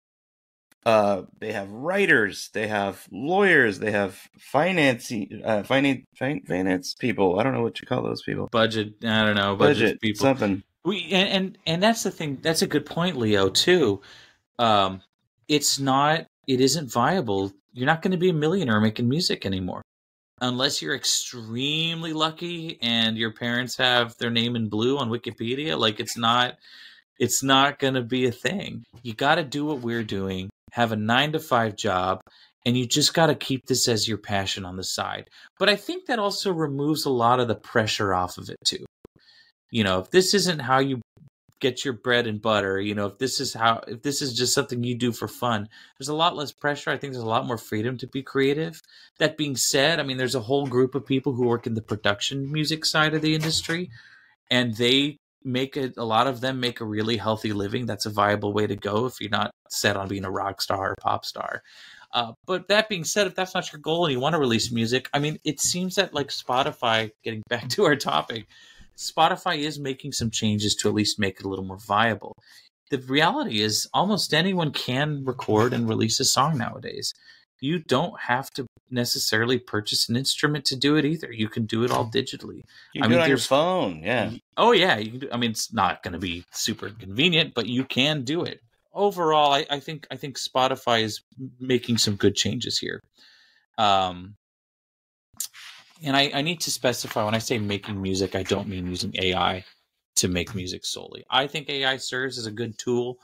writers. They have lawyers. They have finance people. I don't know what you call those people. Budget. I don't know. Budget people. Something. And that's the thing. That's a good point, Leo, too. It isn't viable. You're not going to be a millionaire making music anymore. Unless you're extremely lucky and your parents have their name in blue on Wikipedia, like it's not going to be a thing. You got to do what we're doing, have a 9-to-5 job, and you just got to keep this as your passion on the side. But I think that also removes a lot of the pressure off of it too. If this isn't how you get your bread and butter, if this is just something you do for fun, there's a lot less pressure. I think there's a lot more freedom to be creative. That being said, I mean, there's a whole group of people who work in the production music side of the industry, and they a lot of them make a really healthy living. That's a viable way to go if you're not set on being a rock star or pop star. But that being said, if that's not your goal and you want to release music, I mean, it seems that like Spotify, getting back to our topic, Spotify is making some changes to at least make it a little more viable. The reality is almost anyone can record and release a song nowadays. You don't have to necessarily purchase an instrument to do it either. You can do it all digitally. You can do it on your phone, yeah. Oh, yeah. You can do, I mean, it's not going to be super convenient, but you can do it. Overall, I think Spotify is making some good changes here. And I need to specify, when I say making music, I don't mean using AI to make music solely. I think AI serves as a good tool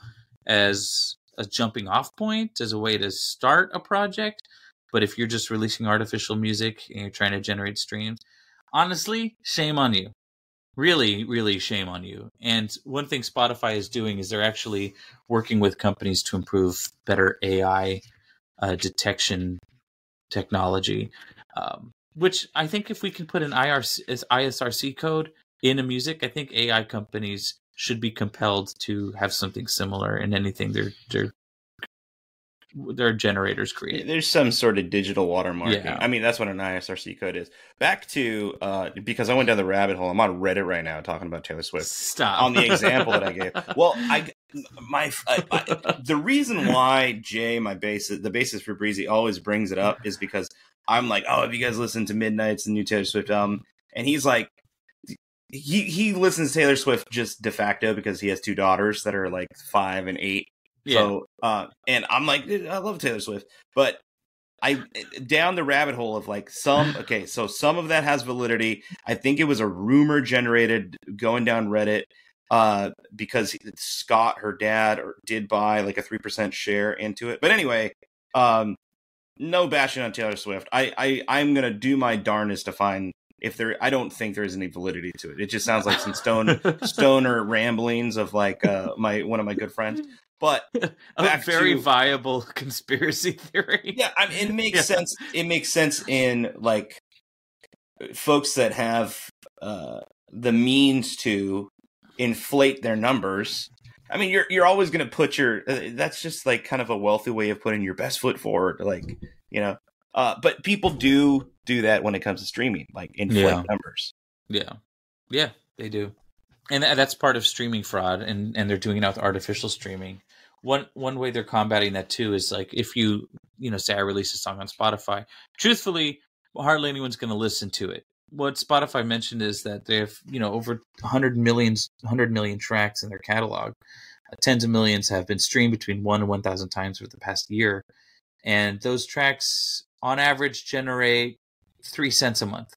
as a jumping off point, as a way to start a project. But if you're just releasing artificial music and you're trying to generate streams, honestly, shame on you. Really, really shame on you. And one thing Spotify is doing is they're actually working with companies to improve better AI detection technology. Which I think if we can put an ISRC code in a music, I think AI companies should be compelled to have something similar in anything their generators create. There's some sort of digital watermarking. Yeah. I mean, that's what an ISRC code is. Back to because I went down the rabbit hole. I'm on Reddit right now talking about Taylor Swift. Stop. On the example that I gave. Well, the reason why Jay, the basis for Breezy, always brings it up is because I'm like, oh, have you guys listened to Midnight's the new Taylor Swift album? And he's like, he listens to Taylor Swift just de facto because he has two daughters that are like 5 and 8. Yeah. So, and I'm like, I love Taylor Swift, but I down the rabbit hole of like some of that has validity. I think it was a rumor generated going down Reddit, because Scott, her dad, did buy like a 3% share into it. But anyway, no bashing on Taylor Swift. I'm gonna do my darnest to find if there. I don't think there's any validity to it. It just sounds like some stoner ramblings of like one of my good friends. But a very viable conspiracy theory. Yeah, I mean, it makes sense. It makes sense in like folks that have the means to inflate their numbers. I mean, you're always going to put your. That's just like kind of a wealthy way of putting your best foot forward. Like, you know, but people do that when it comes to streaming, like inflate numbers. Yeah, they do. And that's part of streaming fraud, and they're doing it with artificial streaming. One way they're combating that too is like if you say I release a song on Spotify, truthfully, hardly anyone's going to listen to it. What Spotify mentioned is that they have over 100 million tracks in their catalog. Tens of millions have been streamed between 1 and 1,000 times over the past year, and those tracks on average generate 3 cents a month.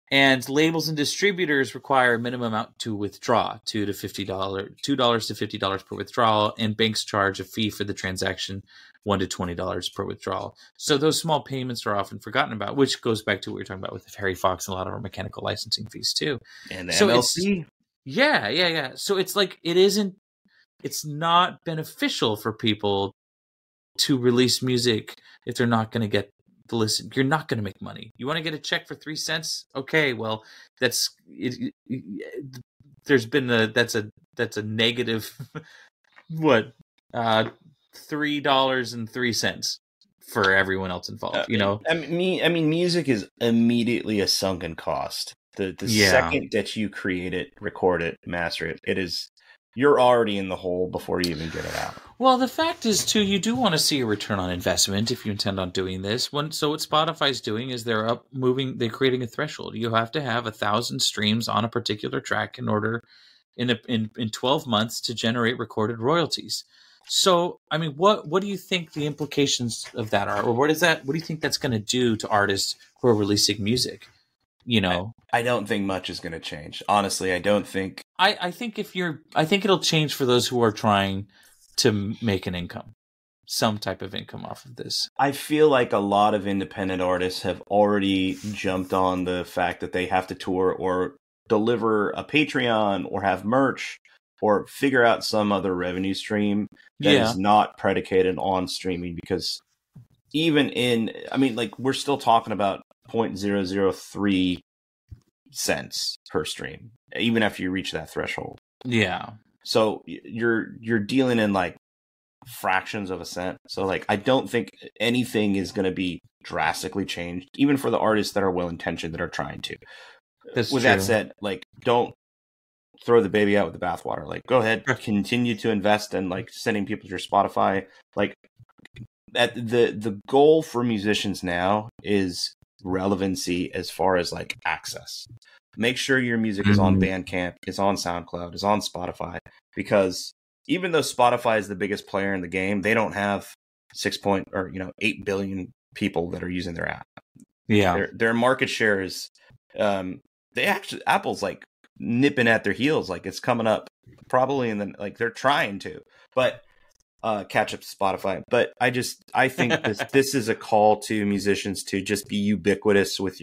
And labels and distributors require a minimum amount to withdraw, $2 to $50 per withdrawal, and banks charge a fee for the transaction, $1 to $20 per withdrawal. So those small payments are often forgotten about, which goes back to what we were talking about with Harry Fox and a lot of our mechanical licensing fees too. And the MLC. Yeah. So it's like it's not beneficial for people to release music if they're not going to get the listen. You're not going to make money. You want to get a check for 3 cents? Okay, well, that's it. There's been that's a negative what $3.03 for everyone else involved. I mean, music is immediately a sunken cost. The second that you create it, record it, master it, you're already in the hole before you even get it out. Well, the fact is, too, you do want to see a return on investment if you intend on doing this. So what Spotify's doing is they're creating a threshold. You have to have 1,000 streams on a particular track in order in 12 months to generate recorded royalties. So, I mean, what do you think the implications of that are? Or what do you think that's going to do to artists who are releasing music? I don't think much is going to change. Honestly, I don't think. I think it'll change for those who are trying to make an income, some type of income off of this. I feel like a lot of independent artists have already jumped on the fact that they have to tour or deliver a Patreon or have merch or figure out some other revenue stream that is not predicated on streaming, because we're still talking about 0.003 cents per stream, even after you reach that threshold. Yeah. So you're dealing in like fractions of a cent. So like, I don't think anything is going to be drastically changed, even for the artists that are well-intentioned that are trying to. With that said, like, don't throw the baby out with the bathwater. Like, go ahead, continue to invest in like sending people to your Spotify. Like, the goal for musicians now is relevancy as far as like access. Make sure your music is on Bandcamp, is on SoundCloud, is on Spotify, because even though Spotify is the biggest player in the game, they don't have 8 billion people that are using their app. Yeah, their market share is Apple's like nipping at their heels, like it's coming up probably they're trying to, but catch up to Spotify. But I think this is a call to musicians to just be ubiquitous with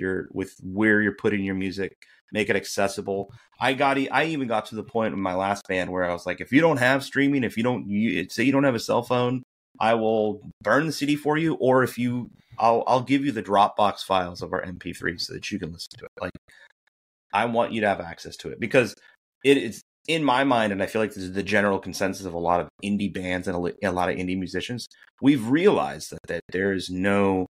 where you're putting your music. Make it accessible. I even got to the point in my last band where I was like, if you don't have streaming, if you don't say you don't have a cell phone, I will burn the CD for you, or I'll give you the Dropbox files of our MP3 so that you can listen to it. Like, I want you to have access to it, because in my mind, and I feel like this is the general consensus of a lot of indie bands and a lot of indie musicians, we've realized that there is no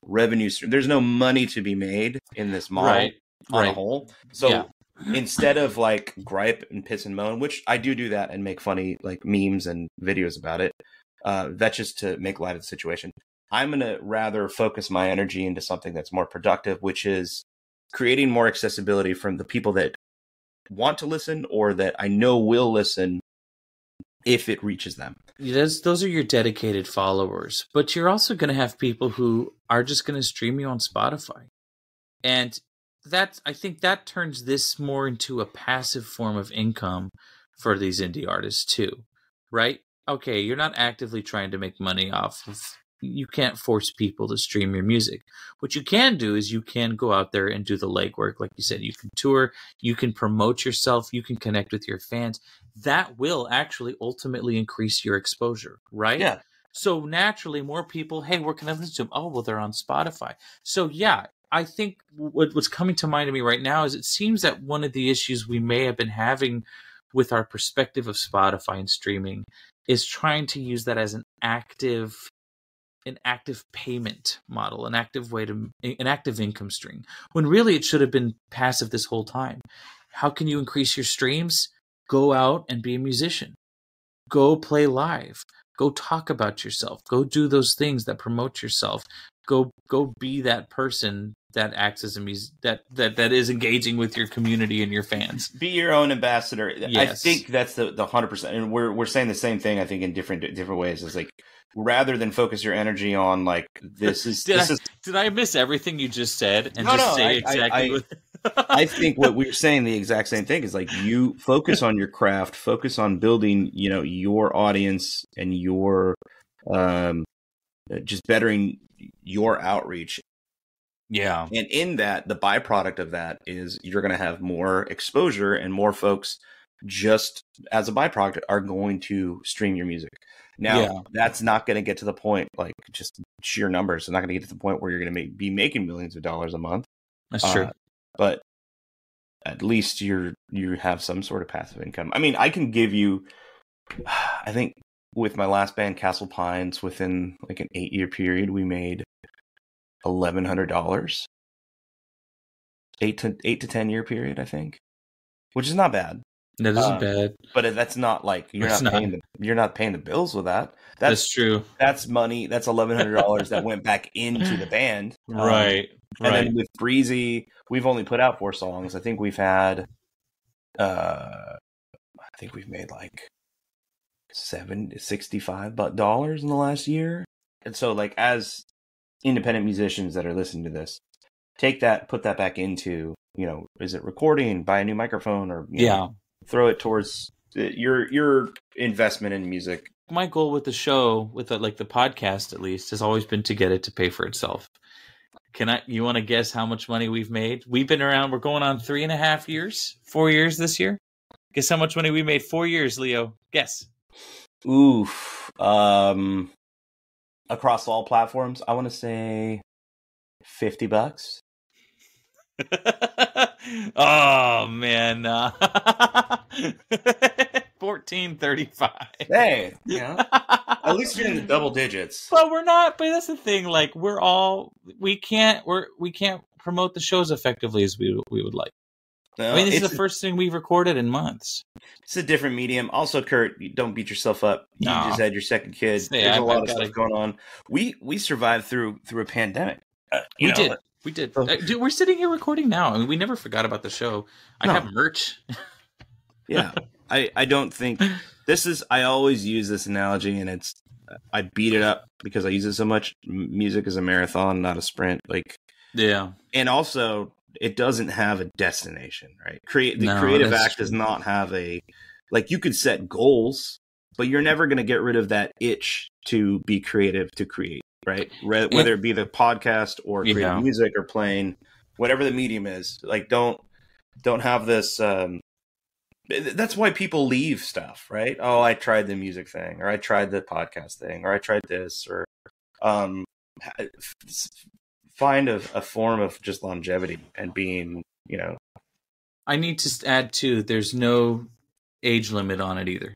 revenue stream, there's no money to be made in this model on a whole. So instead of like gripe and piss and moan, which I do that and make funny like memes and videos about it, that's just to make light of the situation. I'm going to rather focus my energy into something that's more productive, which is creating more accessibility from the people that want to listen or that I know will listen if it reaches them. Those are your dedicated followers, but you're also going to have people who are just going to stream you on Spotify. And I think that turns this more into a passive form of income for these indie artists too, right? Okay, you're not actively trying to make money off of, you can't force people to stream your music. What you can do is you can go out there and do the legwork. Like you said, you can tour, you can promote yourself, you can connect with your fans. That will actually ultimately increase your exposure, right? Yeah. So naturally, more people, hey, where can I listen to them? Oh, well, they're on Spotify. So yeah, I think what's coming to mind to me right now is it seems that one of the issues we may have been having with our perspective of Spotify and streaming is trying to use that as an active payment model, an active income stream, when really it should have been passive this whole time. How can you increase your streams? Go out and be a musician. Go play live. Go talk about yourself. Go do those things that promote yourself. Go be that person that acts as that is engaging with your community and your fans. Be your own ambassador. Yes. I think that's the 100%. And we're saying the same thing, I think, in different ways. It's like, rather than focus your energy on like did I miss everything you just said and say exactly what I think what we're saying the exact same thing is like, you focus on your craft, focus on building, your audience and your just bettering your outreach. Yeah. And in that, the byproduct of that is you're going to have more exposure, and more folks just as a byproduct are going to stream your music. Now, that's not going to get to the point, like just sheer numbers. It's not going to get to the point where you're going to be making millions of dollars a month. That's true. But at least you have some sort of passive income. I mean, I can give you, I think with my last band, Castle Pines, within like an 8-year period, we made $1,100. 8 to 10 year period, I think, which is not bad. That isn't bad. But that's not like you're not paying the bills with that. That's true. That's money. That's $1,100 that went back into the band. Right. And then with Breezy, we've only put out 4 songs. I think we've had, I think we've made like $65 in the last year. And so, like, as independent musicians that are listening to this, take that, put that back into, is it recording, buy a new microphone, or throw it towards your investment in music. My goal with the show, with the podcast at least, has always been to get it to pay for itself. You want to guess how much money we've made? We've been around, we're going on 3.5 years, 4 years this year. Guess how much money we made 4 years, Leo? Guess. Oof. Across all platforms, I want to say $50. Oh man. $14.35. Hey, at least you're in the double digits. But we're not. But that's the thing. Like, we can't promote the shows effectively as we would like. No, I mean, this is the first thing we've recorded in months. It's a different medium. Also, Kurt, don't beat yourself up. You just had your second kid. There's a lot of stuff going on. We survived through a pandemic. We did. Dude, we're sitting here recording now. I mean, we never forgot about the show. I have merch. Yeah. I don't think this is, I always use this analogy, and I beat it up because I use it so much. Music is a marathon, not a sprint. And also, it doesn't have a destination, right? The creative act does not have you could set goals, but you're never going to get rid of that itch to be creative, to create, right? Whether it be the podcast or creating music or playing, whatever the medium is. Like, don't have this. That's why people leave stuff, right? Oh, I tried the music thing, or I tried the podcast thing, or I tried this, or find a form of just longevity and being, I need to add too, there's no age limit on it either.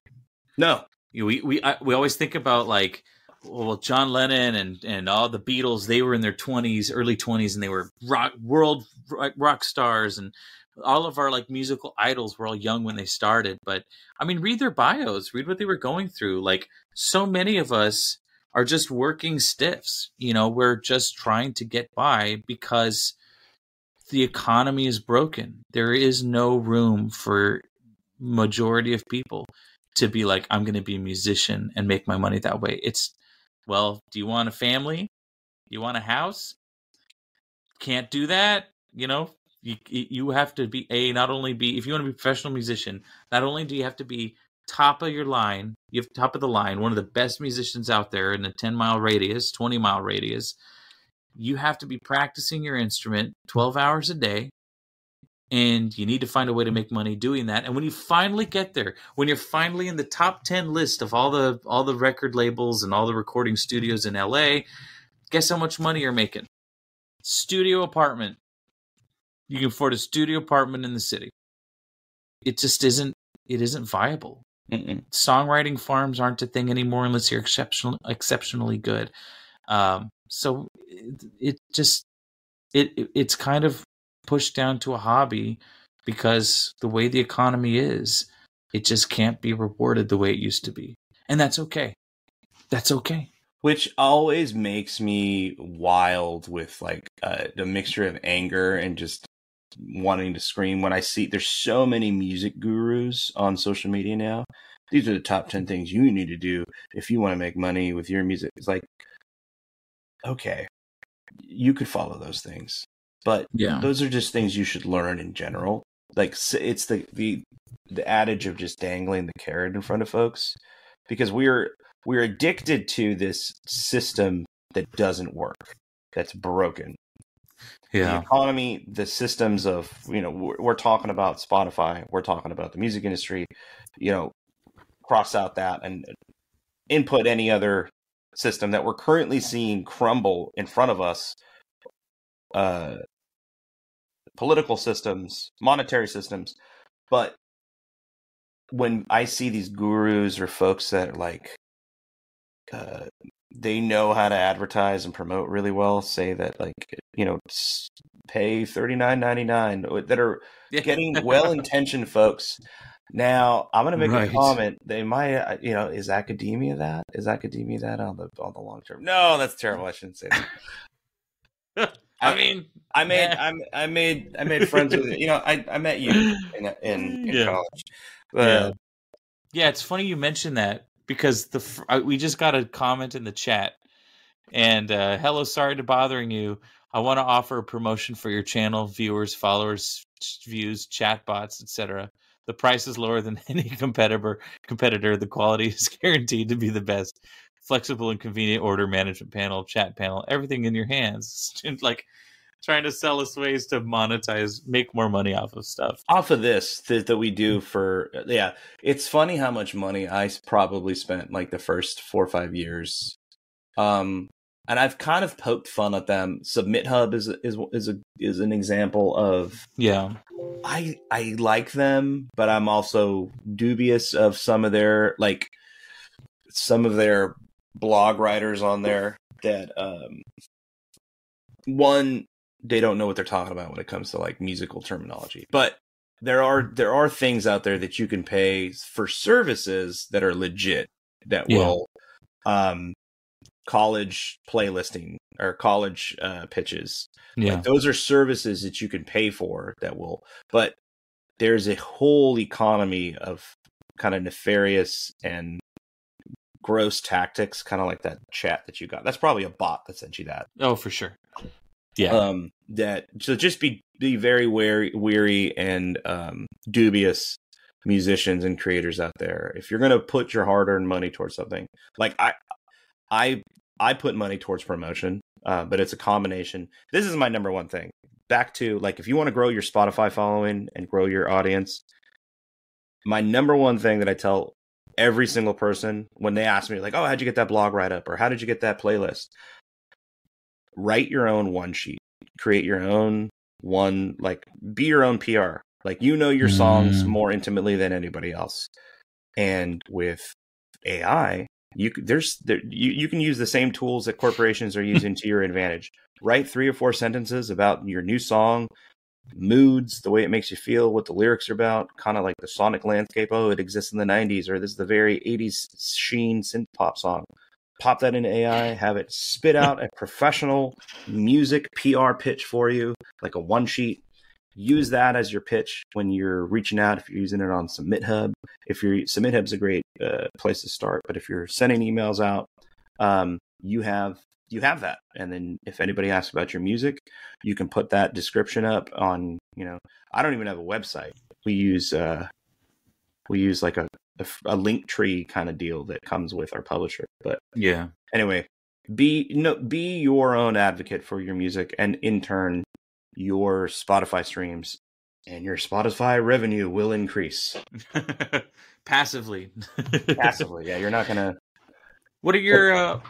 No. We always think about like, well, John Lennon and all the Beatles, they were in their 20s, early 20s, and they were world rock stars, and all of our like musical idols were all young when they started. But I mean, read their bios, read what they were going through. Like, so many of us are just working stiffs. You know, we're just trying to get by because the economy is broken. There is no room for majority of people to be like, I'm going to be a musician and make my money that way. It's, well, do you want a family? Do you want a house? Can't do that. You know, you have to be not only be, if you want to be a professional musician, not only do you have to be top of your line, you have top of the line, one of the best musicians out there in a 10-mile radius, 20-mile radius. You have to be practicing your instrument 12 hours a day. And you need to find a way to make money doing that. And when you finally get there, when you're finally in the top 10 list of all the record labels and all the recording studios in LA, guess how much money you're making? Studio apartment. You can afford a studio apartment in the city. It just isn't viable. Songwriting farms aren't a thing anymore unless you're exceptionally good. So it's kind of pushed down to a hobby because the way the economy is, it just can't be rewarded the way it used to be. And that's okay. That's okay. Which always makes me wild with like the mixture of anger and just wanting to scream when I see there's so many music gurus on social media now. These are the top 10 things you need to do if you want to make money with your music. It's like, okay, you could follow those things. But those are just things you should learn in general. Like, it's the adage of just dangling the carrot in front of folks, because we're addicted to this system that doesn't work, that's broken. The economy, the systems of, you know, we're talking about Spotify, we're talking about the music industry, you know, cross out that and input any other system that we're currently seeing crumble in front of us. Political systems, monetary systems. But when I see these gurus or folks that are like, they know how to advertise and promote really well, say that, like, you know, pay $39.99, that are getting well-intentioned folks. Now, I'm going to make a comment. They might, you know, is academia that? Is academia that on the long term? No, that's terrible. I shouldn't say that. I mean, I made friends with, you know, I met you in college. Yeah, it's funny you mentioned that, because we just got a comment in the chat, and hello, sorry to bothering you. I want to offer a promotion for your channel, viewers, followers, views, chatbots, etc. The price is lower than any competitor. The quality is guaranteed to be the best. Flexible and convenient order management panel, chat panel, everything in your hands. Like, trying to sell us ways to monetize, make more money off of stuff. Off of this that we do for, it's funny how much money I probably spent like the first 4 or 5 years. And I've kind of poked fun at them. Submit Hub is an example of, I like them, but I'm also dubious of some of their blog writers on there that one, they don't know what they're talking about when it comes to like musical terminology. But there are things out there that you can pay for services that are legit, that will college playlisting or college pitches. Like, those are services that you can pay for that will, but there's a whole economy of kind of nefarious and gross tactics, kind of like that chat that you got. That's probably a bot that sent you that. Oh, for sure. So just be very weary and dubious musicians and creators out there. If you're going to put your hard-earned money towards something, like I put money towards promotion, but it's a combination. This is my number one thing. Back to, like, if you want to grow your Spotify following and grow your audience, my number one thing that I tell every single person when they ask me, like, oh, how'd you get that blog write-up, or how did you get that playlist? Write your own one sheet. Create your own one, like, be your own PR. Like, you know your songs more intimately than anybody else. And with AI, you can use the same tools that corporations are using to your advantage. Write 3 or 4 sentences about your new song, moods, the way it makes you feel, what the lyrics are about, kind of like the sonic landscape. Oh, it exists in the 90s, or this is the very 80s sheen synth pop song. Pop that into AI, have it spit out a professional music PR pitch for you, like a one sheet. Use that as your pitch when you're reaching out. If you're using it on SubmitHub, SubmitHub's a great place to start. But if you're sending emails out, you have that. And then if anybody asks about your music, you can put that description up on. I don't even have a website. We use like a link tree kind of deal that comes with our publisher. But yeah, anyway, be your own advocate for your music, and in turn, your Spotify streams and your Spotify revenue will increase. Passively. Yeah, you're not gonna. What are your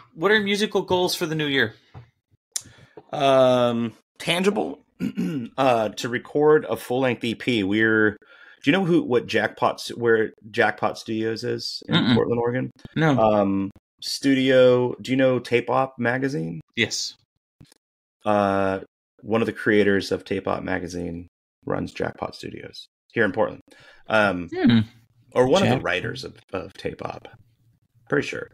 musical goals for the new year? Tangible. To record a full length EP. Do you know where Jackpot Studios is in Portland, Oregon? No. Studio. Do you know Tape Op magazine? Yes. One of the creators of Tape Op magazine runs Jackpot Studios here in Portland. Or one of the writers of Tape Op. Pretty sure.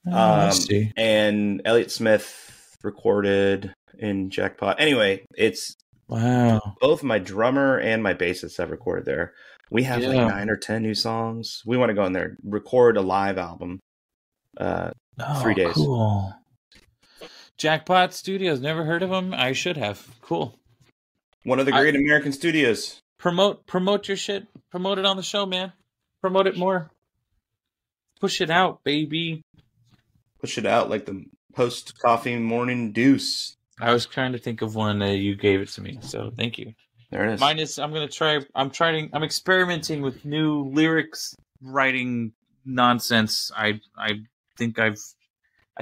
Let's see. And Elliott Smith recorded in Jackpot. Anyway, it's wow. Both my drummer and my bassist have recorded there. We have like 9 or 10 new songs. We want to go in there, record a live album. 3 days. Cool. Jackpot Studios. Never heard of them. I should have. Cool. One of the great American studios. Promote your shit. Promote it on the show, man. Promote it more. Push it out, baby. Push it out like the post-coffee morning deuce. I was trying to think of one. You gave it to me, so thank you. There it is. Mine is. I'm experimenting with new lyrics writing nonsense. I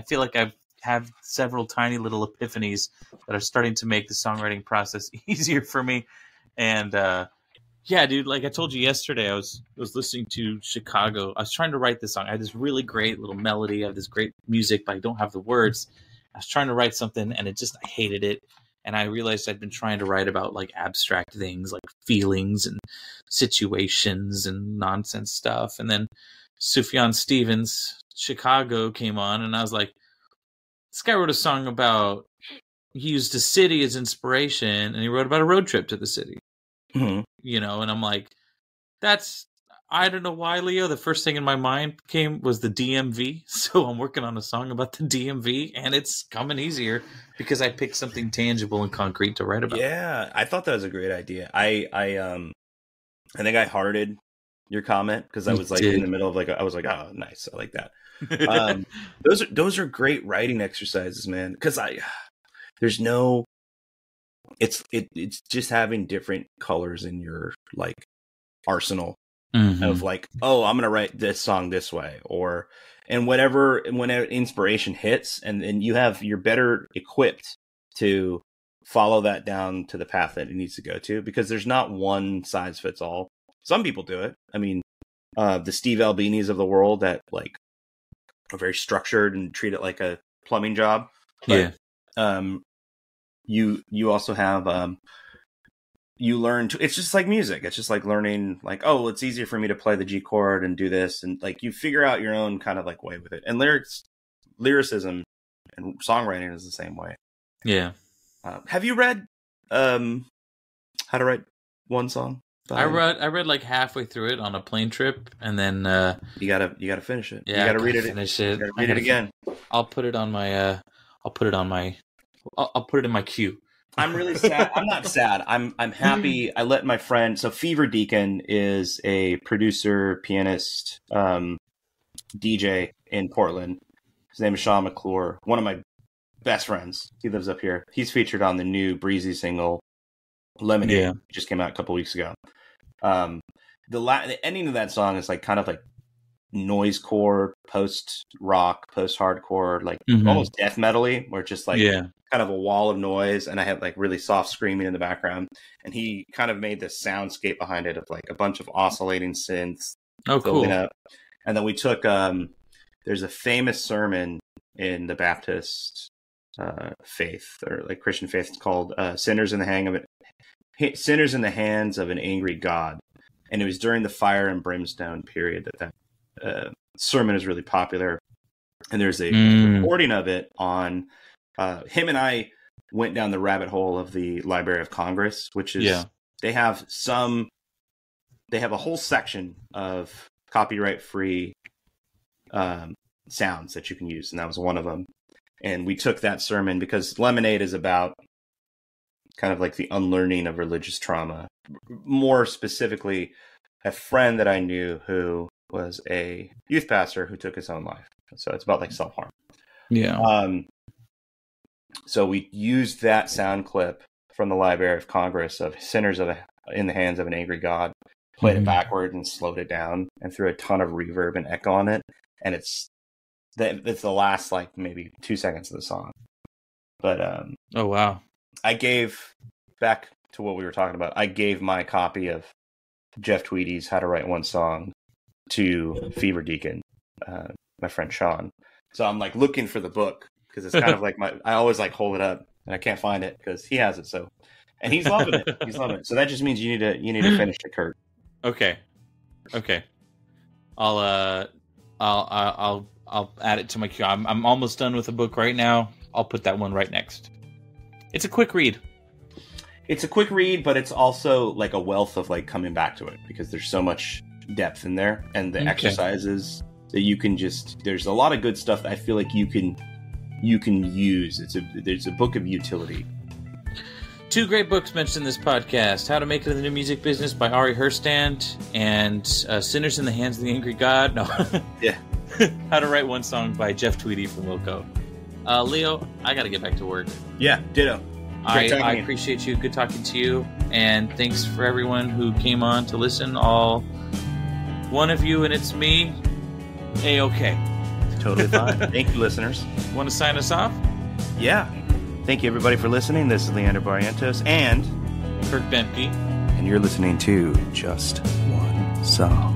feel like I've had several tiny little epiphanies that are starting to make the songwriting process easier for me. And yeah, dude, like I told you yesterday, I was listening to Chicago. I was trying to write this song. I had this really great little melody. I have this great music, but I don't have the words. I was trying to write something, and I hated it. And I realized I'd been trying to write about like abstract things, like feelings and situations and nonsense stuff. And then Sufjan Stevens, Chicago, came on, and I was like, this guy wrote a song about, he used a city as inspiration, and he wrote about a road trip to the city. Mm-hmm. And I'm like, I don't know why, Leo. The first thing in my mind was the DMV. So I'm working on a song about the DMV, and it's coming easier because I picked something tangible and concrete to write about. Yeah, I thought that was a great idea. I think I hearted your comment because I was like in the middle of I was like, oh, nice, I like that. Those are great writing exercises, man. Because there's no, it's just having different colors in your like arsenal. Mm-hmm. Of like, oh, I'm gonna write this song this way, and whenever inspiration hits, and then you're better equipped to follow that down to the path that it needs to go to, because there's not one size fits all. Some people do it. I mean, the Steve Albinis of the world that like are very structured and treat it like a plumbing job. But, yeah. You also have you learn to, it's just like music. It's just like learning, like, oh, it's easier for me to play the G chord and do this. And like, you figure out your own kind of like way with it. And lyricism and songwriting is the same way. Yeah. Have you read, How to Write One Song? I read like halfway through it on a plane trip, and then, you gotta finish it. Yeah, you gotta read it. Finish it. You gotta read it again. I'll put it on my, I'll put it in my queue. I'm really sad. I'm not sad. I'm happy. I let my friend. So Fever Deacon is a producer, pianist, DJ in Portland. His name is Sean McClure. One of my best friends. He lives up here. He's featured on the new Breezy single, Lemonade. Yeah. Just came out a couple weeks ago. The ending of that song is like kind of like noise-core, post-rock, post-hardcore, like almost death metal-y, where it's just like kind kind of a wall of noise, and I had like really soft screaming in the background. And he kind of made this soundscape behind it of like a bunch of oscillating synths building up. And then we took there's a famous sermon in the Baptist faith, or like Christian faith. It's called "Sinners in the Hands of an Angry God," and it was during the fire and brimstone period that sermon is really popular. And there's a recording of it on him, and I went down the rabbit hole of the Library of Congress, which is they have a whole section of copyright free sounds that you can use, and that was one of them. And we took that sermon because Lemonade is about kind of like the unlearning of religious trauma. More specifically, a friend that I knew who was a youth pastor who took his own life. So it's about like self-harm. Yeah. So we used that sound clip from the Library of Congress of Sinners in the Hands of an Angry God, played it backward and slowed it down, and threw a ton of reverb and echo on it. And it's the last like maybe 2 seconds of the song. But oh wow! I gave, back to what we were talking about, I gave my copy of Jeff Tweedy's How to Write One Song to Fever Deacon, my friend Sean. So I'm like looking for the book because it's kind of like I always like hold it up and I can't find it because he has it. So, and he's loving it. He's loving it. So that just means you need to finish it, Kurt. Okay. I'll add it to my queue. I'm almost done with the book right now. I'll put that one right next. It's a quick read. It's a quick read, but it's also like a wealth of like coming back to it because there's so much depth in there, and the exercises that you can there's a lot of good stuff that I feel like you can use. There's a book of utility. 2 great books mentioned in this podcast: How to Make It in the New Music Business by Ari Herstand and Sinners in the Hands of the Angry God. No. Yeah. How to Write One Song by Jeff Tweedy from Wilco. Leo, I got to get back to work. Yeah, ditto. I appreciate you. Good talking to you. And thanks for everyone who came on to listen. All one of you, and it's me. A-okay. Totally fine. Thank you, listeners. Want to sign us off? Yeah. Thank you, everybody, for listening. This is Leander Barrientos and Kirk Bemke. And you're listening to Just One Song.